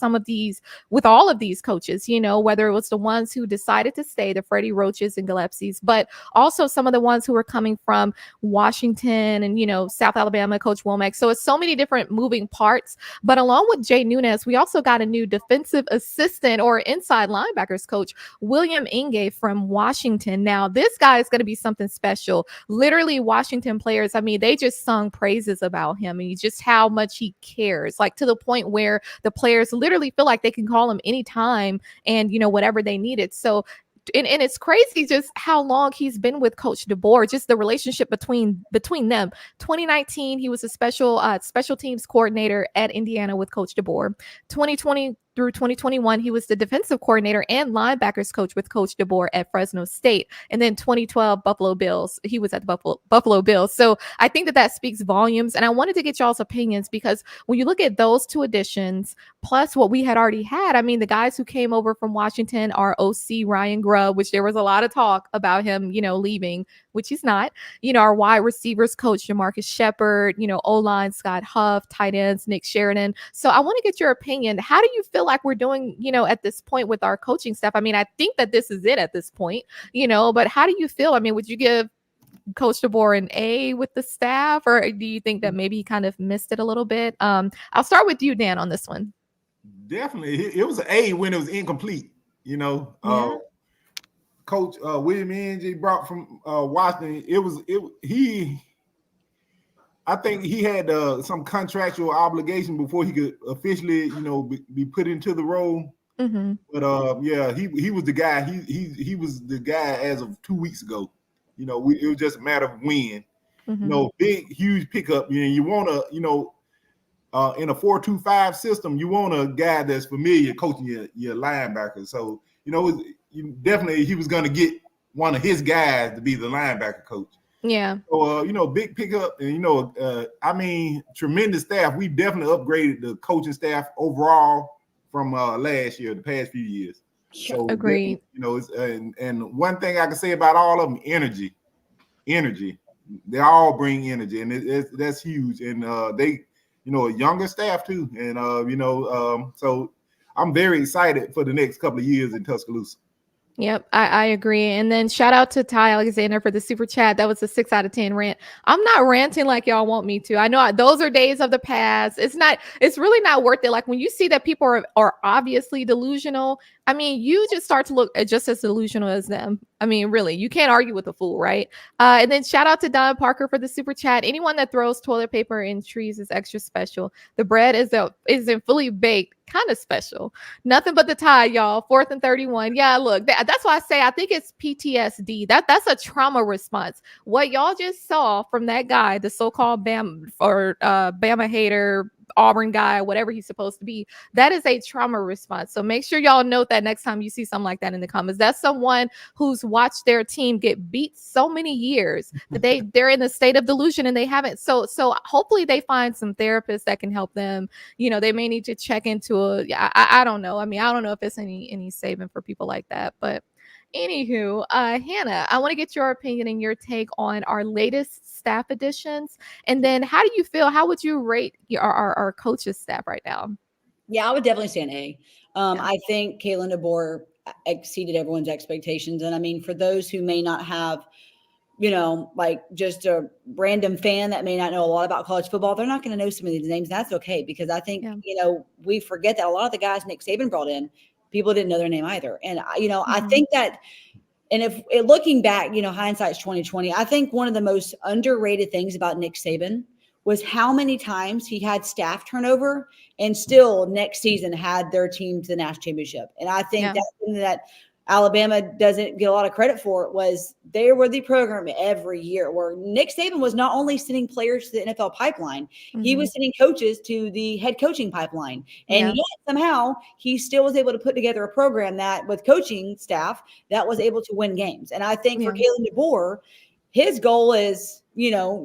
all of these coaches, you know, whether it was the ones who decided to stay, the Freddie Roaches and Gillespie's, but also some of the ones who were coming from Washington and, you know, South Alabama, Coach Womack. So it's so many different moving parts. But along with Jay Nunez, we also got a new defensive assistant or inside linebackers coach, William Eboigbe from Washington. Now, this guy is going to be something special. Literally, Washington players, I mean, they just sung praises about him and just how much he cares, like to the point where the players literally feel like they can call him anytime and, you know, whatever they needed. So, and it's crazy just how long he's been with Coach DeBoer, just the relationship between them. 2019, he was a special teams coordinator at Indiana with Coach DeBoer. 2020, through 2021, he was the defensive coordinator and linebackers coach with Coach DeBoer at Fresno State. And then 2012 Buffalo Bills, he was at the Buffalo Bills. So I think that speaks volumes. And I wanted to get y'all's opinions because when you look at those two additions, plus what we had already had, I mean, the guys who came over from Washington are OC Ryan Grubb, which there was a lot of talk about him, leaving, which he's not. Our wide receivers coach, Jamarcus Shepard, O-line, Scott Huff, tight ends, Nick Sheridan. So I want to get your opinion. How do you feel like we're doing, at this point with our coaching staff? I mean, I think that this is it at this point, but how do you feel? I mean, would you give Coach DeBoer an A with the staff, or do you think that maybe he kind of missed it a little bit? I'll start with you, Dan, on this one. Definitely. It was an A when it was incomplete, Yeah. Coach William Ng brought from Washington. I think he had some contractual obligation before he could officially, be put into the role. Mm-hmm. But yeah, he was the guy. He was the guy as of 2 weeks ago. It was just a matter of when. Mm-hmm. Big, huge pickup. You want to, in a 4-2-5 system, you want a guy that's familiar coaching your linebackers. So, definitely he was going to get one of his guys to be the linebacker coach. Yeah. So, big pickup and, tremendous staff. We definitely upgraded the coaching staff overall from last year, the past few years. So agreed. It's, and one thing I can say about all of them, energy. They all bring energy, and that's huge. And they, a younger staff too. And so I'm very excited for the next couple of years in Tuscaloosa. Yep, I agree. And then shout out to Ty Alexander for the super chat. That was a 6 out of 10 rant. I'm not ranting like y'all want me to. I know those are days of the past. It's really not worth it. Like when you see that people are obviously delusional, I mean, you just start to look just as delusional as them. I mean, really, you can't argue with a fool, right? And then shout out to Don Parker for the super chat. Anyone that throws toilet paper in trees is extra special. The bread isn't fully baked, kind of special. Nothing but the tie, y'all. 4th and 31. Yeah, look, that's why I say I think it's PTSD. That's a trauma response. What y'all just saw from that guy, the so-called Bama hater, Auburn guy, whatever he's supposed to be, that is a trauma response. So make sure y'all note that next time you see something like that in the comments. That's someone who's watched their team get beat so many years that they're in a state of delusion and they haven't. So hopefully they find some therapists that can help them. They may need to check into I don't know. I mean, I don't know if it's any saving for people like that, but anywho, Hannah, I want to get your opinion and your take on our latest staff additions. And then how do you feel? How would you rate our coaches staff right now? Yeah, I would definitely say an A. I think Kalen DeBoer exceeded everyone's expectations. And I mean, for those who may not have, like just a random fan that may not know a lot about college football, they're not going to know some of these names. That's okay, because I think, we forget that a lot of the guys Nick Saban brought in, people didn't know their name either. And, I think that, and if looking back, hindsight's 2020, I think one of the most underrated things about Nick Saban was how many times he had staff turnover and still next season had their team to the national championship. And I think that's something that Alabama doesn't get a lot of credit for. Was they were the program every year where Nick Saban was not only sending players to the NFL pipeline, he was sending coaches to the head coaching pipeline. And yet somehow he still was able to put together a program that with coaching staff that was able to win games. And I think for Kalen DeBoer, his goal is,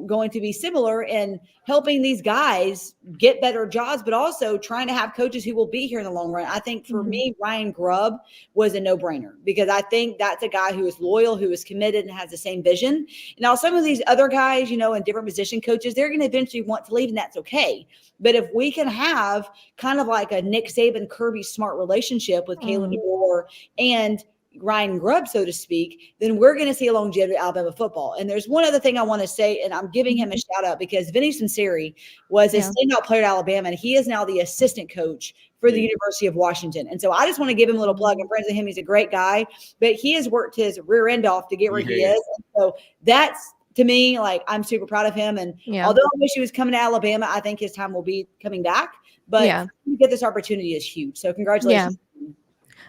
going to be similar in helping these guys get better jobs, but also trying to have coaches who will be here in the long run. I think for me, Ryan Grubb was a no-brainer because I think that's a guy who is loyal, who is committed, and has the same vision. Now, some of these other guys, in different position coaches, they're going to eventually want to leave, and that's okay. But if we can have kind of like a Nick Saban, Kirby Smart relationship with Kalen DeBoer and Ryan Grubb, so to speak, then we're going to see a longevity of Alabama football. And there's one other thing I want to say, and I'm giving him a shout out because Vinny Sinceri was a standout player at Alabama, and he is now the assistant coach for the University of Washington. And so I just want to give him a little plug. I'm friends with him. He's a great guy, but he has worked his rear end off to get where he is. And so that's, to me, like, I'm super proud of him. And although I wish he was coming to Alabama, I think his time will be coming back. But to get this opportunity is huge. So congratulations.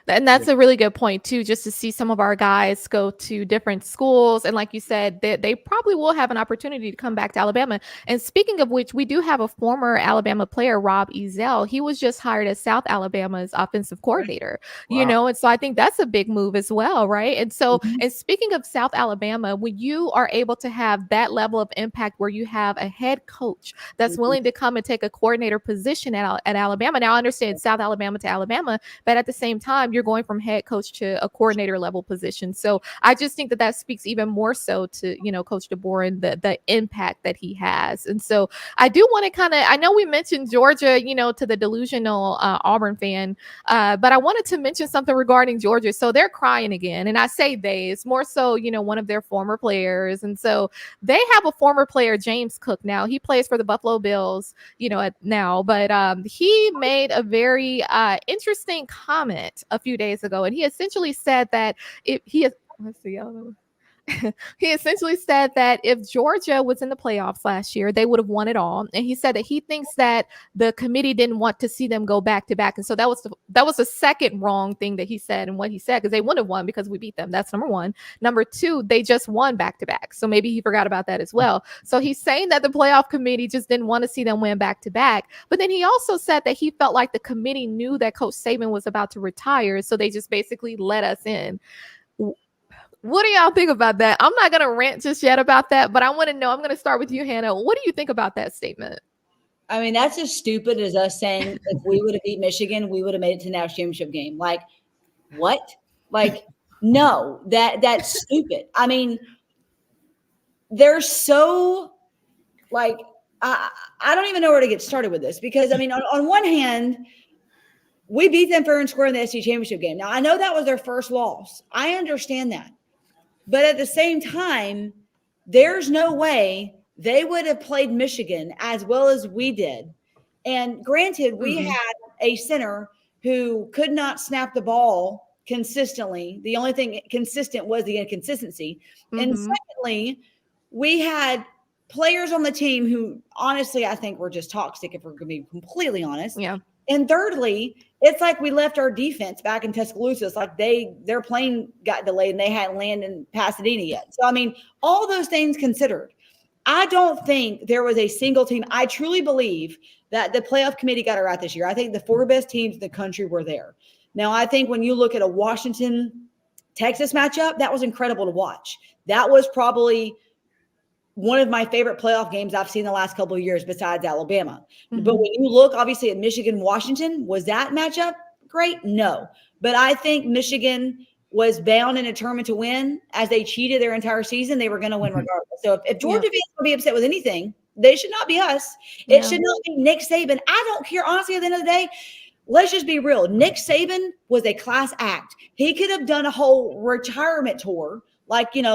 And that's a really good point too, just to see some of our guys go to different schools. And like you said, they probably will have an opportunity to come back to Alabama. And speaking of which, we do have a former Alabama player, Rob Ezell. He was just hired as South Alabama's offensive coordinator, Wow. and so I think that's a big move as well, right? And so, Mhm. and speaking of South Alabama, when you are able to have that level of impact where you have a head coach that's willing to come and take a coordinator position at Alabama. Now, I understand South Alabama to Alabama, but at the same time, you're going from head coach to a coordinator level position. So I just think that speaks even more so to, Coach DeBoer and the impact that he has. And so I do want to I know we mentioned Georgia, to the delusional Auburn fan, but I wanted to mention something regarding Georgia. So they're crying again. And I say it's more so, one of their former players. And so they have a former player, James Cook. Now he plays for the Buffalo Bills, but he made a very interesting comment a few days ago, and he essentially said that if he is, let's see, I don't know. He essentially said that if Georgia was in the playoffs last year, they would have won it all. And he said that he thinks that the committee didn't want to see them go back to back. And so that was the second wrong thing that he said and what he said, because they wouldn't have won because we beat them. That's number one. Number two, they just won back to back. So maybe he forgot about that as well. So he's saying that the playoff committee just didn't want to see them win back to back. But then he also said that he felt like the committee knew that Coach Saban was about to retire. So they just basically let us in. What do y'all think about that? I'm not going to rant just yet about that, but I want to know. I'm going to start with you, Hannah. What do you think about that statement? I mean, that's as stupid as us saying if we would have beat Michigan, we would have made it to the national championship game. Like, what? Like, no, that's stupid. I mean, they're so like, I don't even know where to get started with this, because I mean, on one hand, we beat them fair and square in the SEC championship game. Now, I know that was their first loss. I understand that. But at the same time, there's no way they would have played Michigan as well as we did. And granted, we had a center who could not snap the ball consistently. The only thing consistent was the inconsistency. And secondly, we had players on the team who honestly, I think were just toxic, if we're going to be completely honest. Yeah. And thirdly, it's like we left our defense back in Tuscaloosa. It's like their plane got delayed and they hadn't landed in Pasadena yet. So, I mean, all those things considered, I don't think there was a single team. I truly believe that the playoff committee got it right this year. I think the four best teams in the country were there. Now, I think when you look at a Washington-Texas matchup, that was incredible to watch. That was probably one of my favorite playoff games I've seen the last couple of years besides Alabama. But when you look obviously at Michigan, Washington, was that matchup great? No. But I think Michigan was bound and determined to win. As they cheated their entire season, they were going to win regardless. So if Georgia fans will be upset with anything, they should not be us. It should not be Nick Saban. I don't care. Honestly, at the end of the day, let's just be real. Nick Saban was a class act. He could have done a whole retirement tour, like, in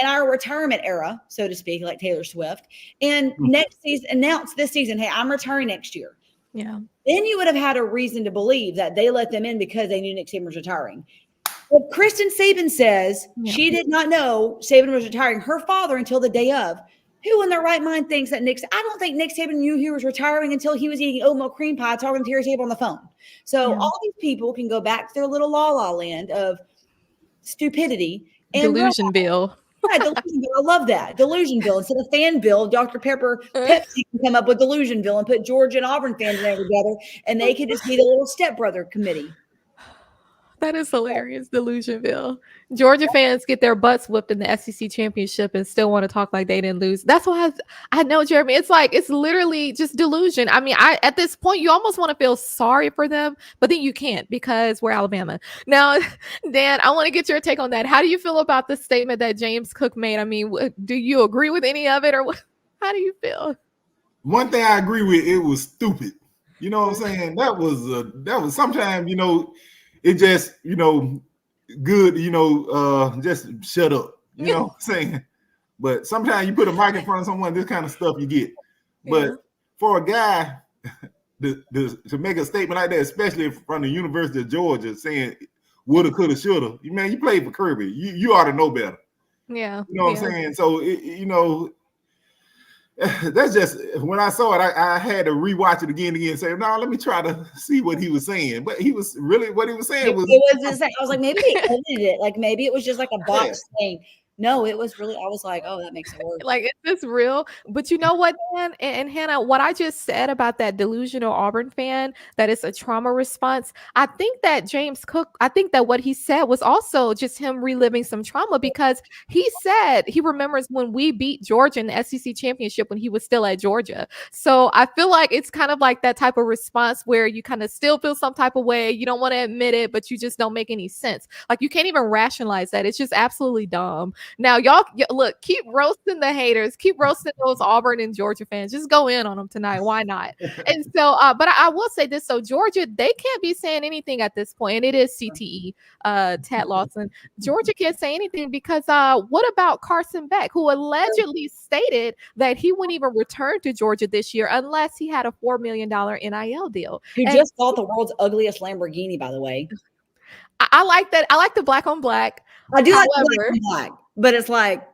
our retirement era, so to speak, like Taylor Swift, and next season announced this season, hey, I'm retiring next year. Yeah. Then you would have had a reason to believe that they let them in because they knew Nick Saban was retiring. But Kristen Saban says she did not know Saban was retiring, her father, until the day of. Who in their right mind thinks that I don't think Nick Saban knew he was retiring until he was eating oatmeal cream pie talking to Terry Saban on the phone. So all these people can go back to their little la-la land of stupidity. And Delusion Bill. Yeah, Delusion Bill. I love that. Delusion Bill. Instead of fan bill, Dr. Pepper, Pepsi can come up with Delusion Bill and put Georgia and Auburn fans there together, and they could just be the little stepbrother committee. That is hilarious, Delusionville. Georgia fans get their butts whipped in the SEC championship and still want to talk like they didn't lose. That's why I know, Jeremy. It's literally just delusion. I mean, at this point, you almost want to feel sorry for them, but then you can't because we're Alabama. Now, Dan, I want to get your take on that. How do you feel about the statement that James Cook made? I mean, do you agree with any of it, or how do you feel? One thing I agree with, it was stupid. You know what I'm saying? That was sometimes, it just, good, just shut up, you know what I'm saying? But sometimes you put a mic in front of someone, this kind of stuff you get. But for a guy to make a statement like that, especially from the University of Georgia, saying woulda, coulda, shoulda, man, you played for Kirby. You ought to know better. Yeah. You know what I'm saying? So, that's just when I saw it, I had to rewatch it again and say, no, let me try to see what he was saying. But he was really what he was saying was. I was like, maybe they edited it. Like maybe it was just like a box thing. No, it was really. I was like, oh, that makes it worse. Like, is this real? But you know what, Dan and Hannah, what I just said about that delusional Auburn fan, that it's a trauma response. I think that James Cook, I think that what he said was also just him reliving some trauma, because he said he remembers when we beat Georgia in the SEC championship when he was still at Georgia. So I feel like it's kind of like that type of response where you kind of still feel some type of way. You don't want to admit it, but you just don't make any sense. Like, you can't even rationalize that. It's just absolutely dumb. Now, y'all look, keep roasting the haters, keep roasting those Auburn and Georgia fans. Just go in on them tonight. Why not? And so, but I will say this. So Georgia, they can't be saying anything at this point. And it is CTE, Tat Lawson. Georgia can't say anything because what about Carson Beck, who allegedly stated that he wouldn't even return to Georgia this year unless he had a $4 million NIL deal? Who just bought the world's ugliest Lamborghini, by the way. I like that. I like the black on black. I do like the black on black, but it's like,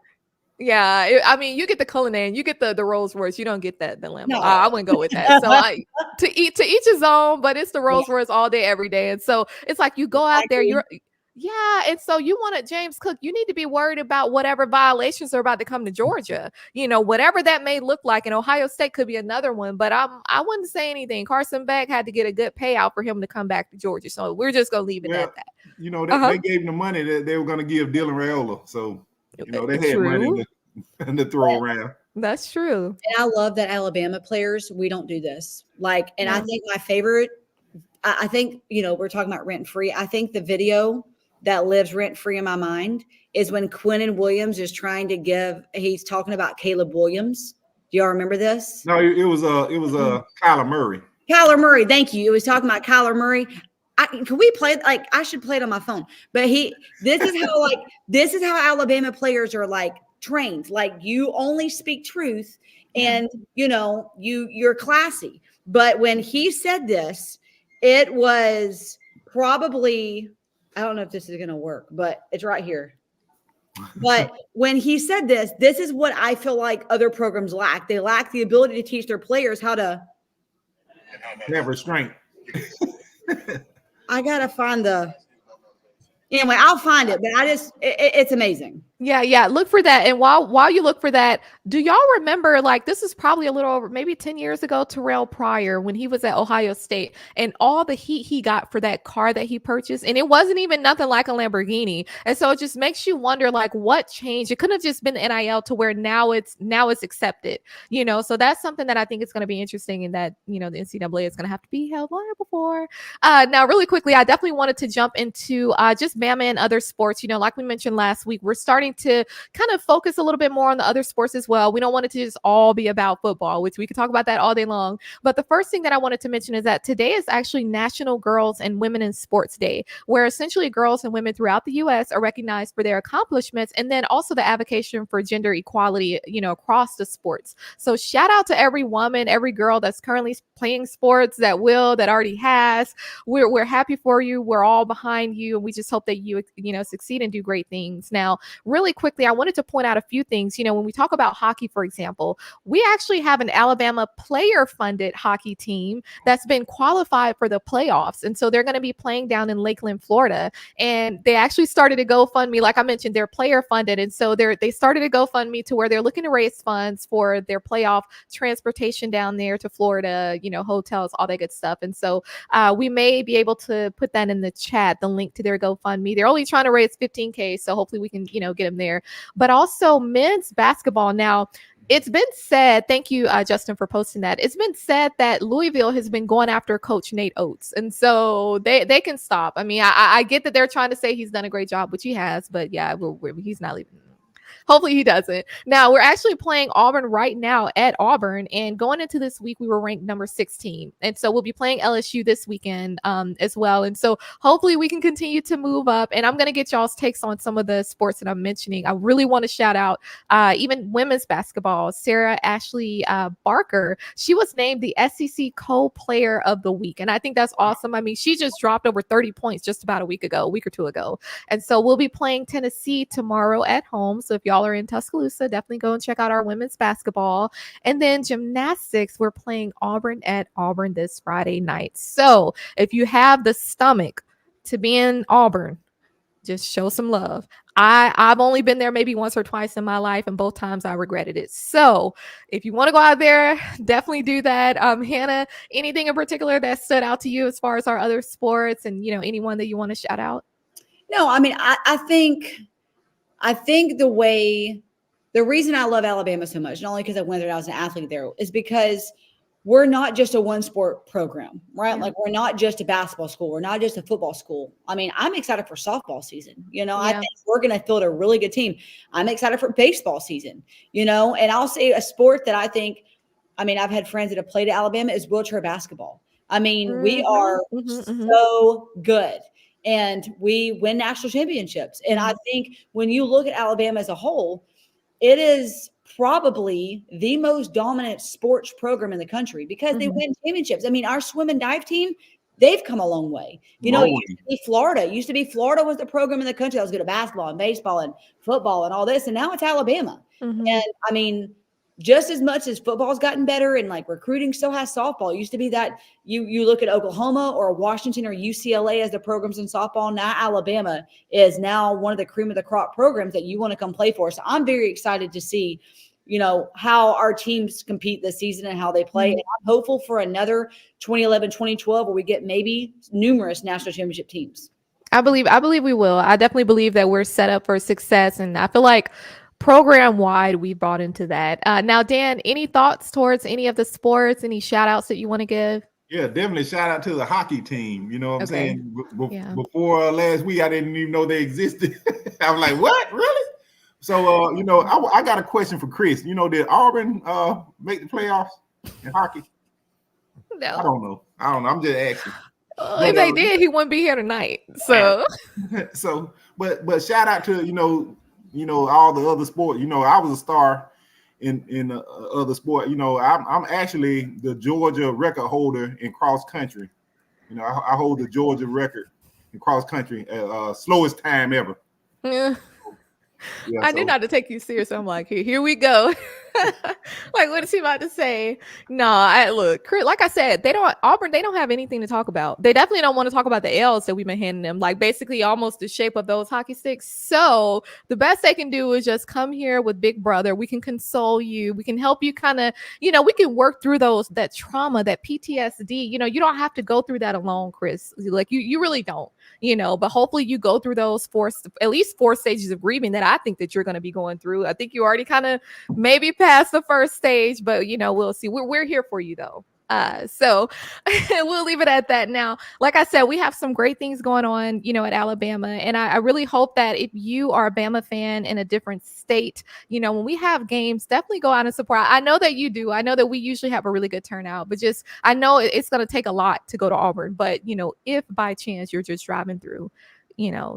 yeah, I mean, you get the Cullinan, you get the Rolls Royce, you don't get the Lambo. No. I wouldn't go with that. So to each his own, but it's the Rolls Royce all day, every day. And so it's like you go out there, and so you wanted James Cook, you need to be worried about whatever violations are about to come to Georgia. Whatever that may look like. And Ohio State could be another one, but I wouldn't say anything. Carson Beck had to get a good payout for him to come back to Georgia. So we're just gonna leave it at that. They gave him the money that they were going to give Dylan Raiola. So, they had money to throw around. That's true. And I love that Alabama players, we don't do this. I think my favorite, I think, we're talking about rent free. I think the video that lives rent free in my mind is when Quinnen Williams is trying to he's talking about Caleb Williams. Do y'all remember this? No, it was Kyler Murray. Kyler Murray. Thank you. It was talking about Kyler Murray. Can we play it? I should play it on my phone. But this is how Alabama players are trained. You only speak truth, and you're classy. But when he said this, it was probably, I don't know if this is going to work, but it's right here. But when he said this is what I feel like other programs lack. They lack the ability to teach their players how to have restraint. I gotta find anyway, I'll find it, but it's amazing. Yeah. Look for that. And while you look for that, do y'all remember, this is probably a little over maybe 10 years ago, Terrell Pryor, when he was at Ohio State, and all the heat he got for that car that he purchased, and it wasn't even nothing like a Lamborghini. And so it just makes you wonder, what changed? It couldn't have just been the NIL to where now it's accepted, so that's something that I think is going to be interesting, and that, the NCAA is going to have to be held liable for. Now, really quickly, I definitely wanted to jump into just Bama and other sports. Like we mentioned last week, we're starting to kind of focus a little bit more on the other sports as well. We don't want it to just all be about football, which we could talk about that all day long. But the first thing that I wanted to mention is that today is actually National Girls and Women in Sports Day, where essentially girls and women throughout the U.S. are recognized for their accomplishments, and then also the advocacy for gender equality, across the sports. So shout out to every woman, every girl that's currently playing sports, that already has. We're happy for you. We're all behind you, and we just hope that you succeed and do great things. Now, really quickly, I wanted to point out a few things. When we talk about hockey, for example, we actually have an Alabama player-funded hockey team that's been qualified for the playoffs. And so they're going to be playing down in Lakeland, Florida. And they actually started a GoFundMe. Like I mentioned, they're player-funded. And so they started a GoFundMe to where they're looking to raise funds for their playoff transportation down there to Florida, hotels, all that good stuff. And so we may be able to put that in the chat, the link to their GoFundMe. They're only trying to raise $15,000. So hopefully we can, get them there. But also men's basketball. Now, it's been said, thank you, Justin, for posting that. It's been said that Louisville has been going after Coach Nate Oates. And so they can stop. I mean, I get that they're trying to say he's done a great job, which he has. But yeah, he's not leaving. Hopefully he doesn't. Now, we're actually playing Auburn right now at Auburn. And going into this week, we were ranked number 16. And so we'll be playing LSU this weekend as well. And so hopefully we can continue to move up. And I'm going to get y'all's takes on some of the sports that I'm mentioning. I really want to shout out even women's basketball. Sarah Ashley Barker, she was named the SEC co-player of the week. And I think that's awesome. I mean, she just dropped over 30 points just about a week or two ago. And so we'll be playing Tennessee tomorrow at home. So if y'all y'all are in Tuscaloosa, definitely go and check out our women's basketball. And then gymnastics, we're playing Auburn at Auburn this Friday night. So if you have the stomach to be in Auburn, just show some love. I've only been there maybe once or twice in my life, and both times I regretted it. So if you want to go out there, definitely do that. Hannah, anything in particular that stood out to you as far as our other sports, and anyone that you want to shout out? No, I mean, I think the reason I love Alabama so much, not only because I went there and I was an athlete there, is because we're not just a one sport program, right? Yeah. Like we're not just a basketball school. We're not just a football school. I mean, I'm excited for softball season. I think we're going to field a really good team. I'm excited for baseball season, and I'll say a sport that I've had friends that have played at Alabama is wheelchair basketball. I mean, we are so good. And we win national championships. And I think when you look at Alabama as a whole, it is probably the most dominant sports program in the country because they win championships. I mean, our swim and dive team, they've come a long way. It used to be Florida. It used to be Florida was the program in the country that was good at basketball and baseball and football and all this. And now it's Alabama. And I mean, just as much as football's gotten better and like recruiting still has softball. It used to be that you look at Oklahoma or Washington or UCLA as the programs in softball. Now Alabama is now one of the cream of the crop programs that you want to come play for. So I'm very excited to see, how our teams compete this season and how they play. And I'm hopeful for another 2011, 2012 where we get maybe numerous national championship teams. I believe we will. I definitely believe that we're set up for success. And I feel like program wide, we bought into that. Now, Dan, any thoughts towards any of the sports, any shout outs that you want to give? Yeah, definitely shout out to the hockey team. You know what I'm saying? Before last week, I didn't even know they existed. I was like, what? Really? So, I got a question for Chris. Did Auburn make the playoffs in hockey? No. I don't know. I'm just asking. If they did, he wouldn't be here tonight. So, but shout out to, all the other sports. I was a star in other sport. I'm actually the Georgia record holder in cross country. I hold the Georgia record in cross country, slowest time ever. Yeah. I did not to take you serious. I'm like, here we go. Like, what is he about to say? No, look, like I said, Auburn, they don't have anything to talk about. They definitely don't want to talk about the L's that we've been handing them, like basically almost the shape of those hockey sticks. So the best they can do is just come here with Big Brother. We can console you. We can help you kind of, we can work through that trauma, that PTSD. You don't have to go through that alone, Chris. Like you really don't, but hopefully you go through those at least 4 stages of grieving that I think that you're going to be going through. I think you already kind of maybe past the first stage, but we'll see. We're here for you though. So we'll leave it at that. Now, like I said, we have some great things going on, at Alabama. And I really hope that if you are a Bama fan in a different state, when we have games, definitely go out and support. I know that you do. I know that we usually have a really good turnout, but I know it's going to take a lot to go to Auburn. But, if by chance you're just driving through,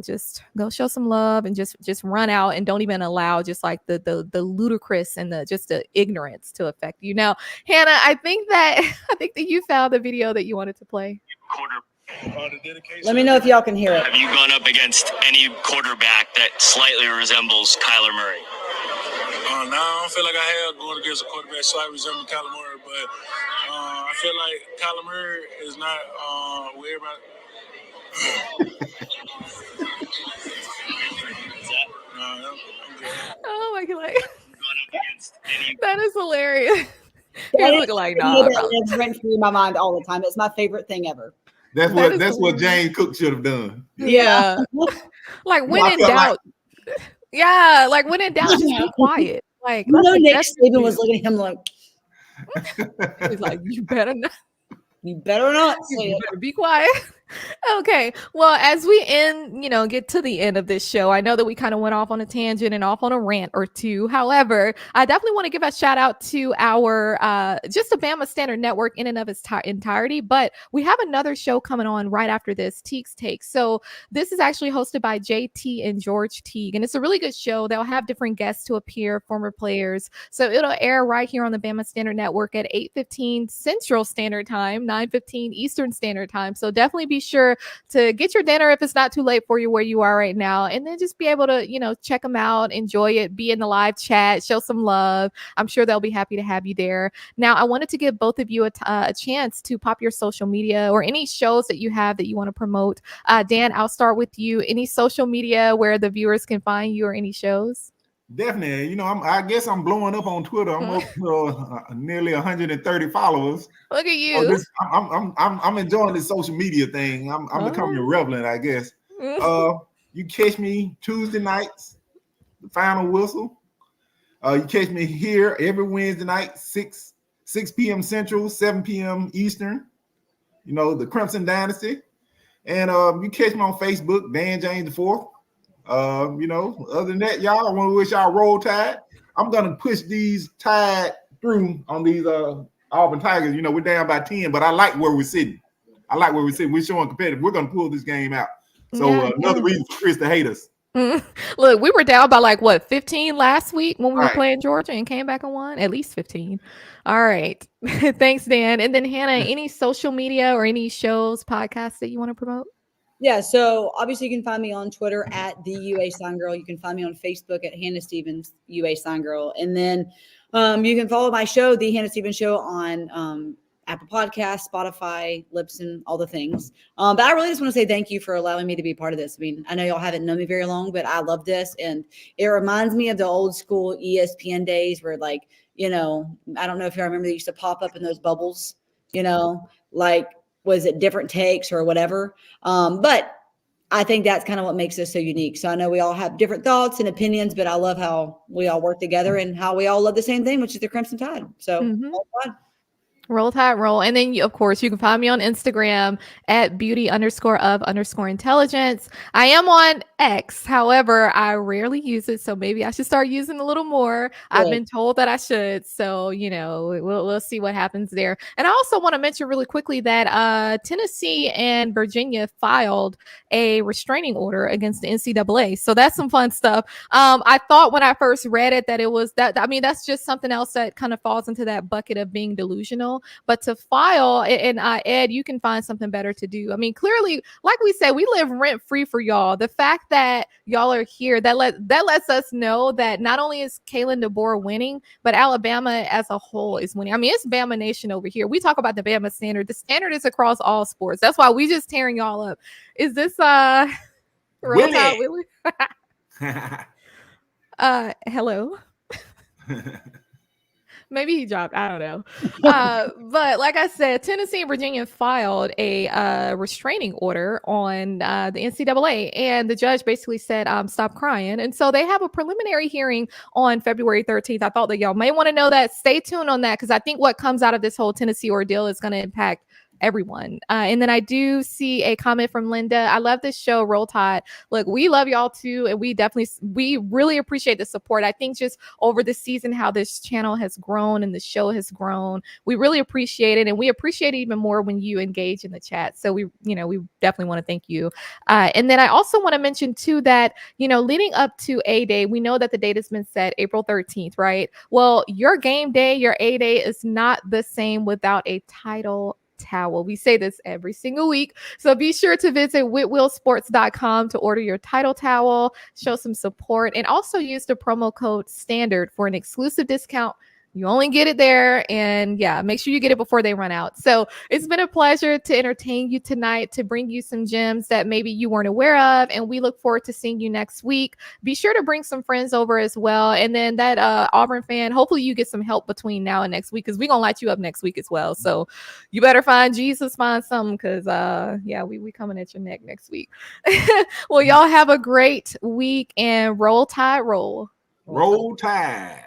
just go show some love and just run out and don't even allow just like the ludicrous and the ignorance to affect you. Now, Hannah, I think that you found the video that you wanted to play. Let me know if y'all can hear it. Have you gone up against any quarterback that slightly resembles Kyler Murray? No, I don't feel like I have going against a quarterback slightly resembling Kyler Murray, but I feel like Kyler Murray is not where everybody. Oh my God. That is hilarious. You're looking like, It's written through my mind all the time. It's my favorite thing ever. That's what James Cook should have done. Yeah. Like when in doubt. Yeah, like when in doubt, just be quiet. Like Nick Saban was looking at him like he's like, you better not. You better not say You it. better be quiet. Okay. Well, as we get to the end of this show, I know that we kind of went off on a tangent and off on a rant or two. However, I definitely want to give a shout out to our just the Bama Standard Network in and of its entirety. But we have another show coming on right after this, Teague's Take. So this is actually hosted by JT and George Teague, and it's a really good show. They'll have different guests to appear, former players. So it'll air right here on the Bama Standard Network at 8:15 Central Standard Time, 9:15 Eastern Standard Time. So definitely be sure sure to get your dinner if it's not too late for you where you are right now, and then just be able to, check them out, enjoy it, be in the live chat, show some love. I'm sure they'll be happy to have you there. Now, I wanted to give both of you a chance to pop your social media or any shows that you have that you want to promote. Dan, I'll start with you. Any social media where the viewers can find you or any shows? Definitely. I guess I'm blowing up on Twitter. I'm up to nearly 130 followers. Look at you. I'm enjoying this social media thing. I'm becoming relevant, I guess. You catch me Tuesday nights, the final whistle. You catch me here every Wednesday night, 6 p.m. Central, 7 p.m. Eastern. The Crimson Dynasty. And you catch me on Facebook, Dan James IV. Other than that, y'all, I want to wish y'all roll tide. I'm gonna push these tide through on these Auburn Tigers. We're down by 10, but I like where we're sitting. We're showing competitive. We're gonna pull this game out. So another reason for Chris to hate us. Look, we were down by 15 last week when we were playing Georgia and came back and won at least 15. All right. Thanks, Dan. And then Hannah, any social media or any shows, podcasts that you want to promote? Yeah, so obviously you can find me on Twitter at the UA Sign Girl. You can find me on Facebook at Hannah Stevens UA Sign Girl, and then you can follow my show, The Hannah Stevens Show, on Apple Podcasts, Spotify, Libsyn, all the things. But I really just want to say thank you for allowing me to be part of this. I mean, I know y'all haven't known me very long, but I love this, and it reminds me of the old school ESPN days where, I don't know if y'all remember, they used to pop up in those bubbles, was it different takes or whatever? But I think that's kind of what makes us so unique. So I know we all have different thoughts and opinions, but I love how we all work together and how we all love the same thing, which is the Crimson Tide. So all fun. Roll Tide Roll. And then, of course, you can find me on Instagram at beauty_of_intelligence. I am on X. However, I rarely use it, so maybe I should start using a little more. Good. I've been told that I should. So, we'll see what happens there. And I also want to mention really quickly that Tennessee and Virginia filed a restraining order against the NCAA. So that's some fun stuff. I thought when I first read it that it was that. I mean, that's just something else that kind of falls into that bucket of being delusional. But to file, and Ed, you can find something better to do. I mean, clearly, like we said, we live rent free for y'all. The fact that y'all are here, that lets us know that not only is Kalen DeBoer winning, but Alabama as a whole is winning. I mean, it's Bama Nation over here. We talk about the Bama standard. The standard is across all sports. That's why we just tearing y'all up. Is this Willie? Hello. Maybe he dropped. I don't know. But like I said, Tennessee and Virginia filed a restraining order on the NCAA, and the judge basically said, stop crying. And so they have a preliminary hearing on February 13th. I thought that y'all may want to know that. Stay tuned on that, because I think what comes out of this whole Tennessee ordeal is going to impact everyone. And then I do see a comment from Linda. I love this show, Roll Tide. Look, we love y'all too, and we really appreciate the support. I think just over the season, how this channel has grown and the show has grown, we really appreciate it, and we appreciate it even more when you engage in the chat. So we definitely want to thank you. And then I also want to mention too that leading up to A-Day, we know that the date has been set April 13th, right? Well, your game day, your A-Day is not the same without a title towel. We say this every single week. So be sure to visit whitwillsports.com to order your title towel, show some support, and also use the promo code STANDARD for an exclusive discount. You only get it there, and make sure you get it before they run out. So it's been a pleasure to entertain you tonight, to bring you some gems that maybe you weren't aware of, and we look forward to seeing you next week. Be sure to bring some friends over as well, and then that Auburn fan, hopefully you get some help between now and next week, because we're gonna light you up next week as well. So you better find Jesus, find something, because we coming at your neck next week. Well, y'all have a great week, and roll tide, roll. Roll tide.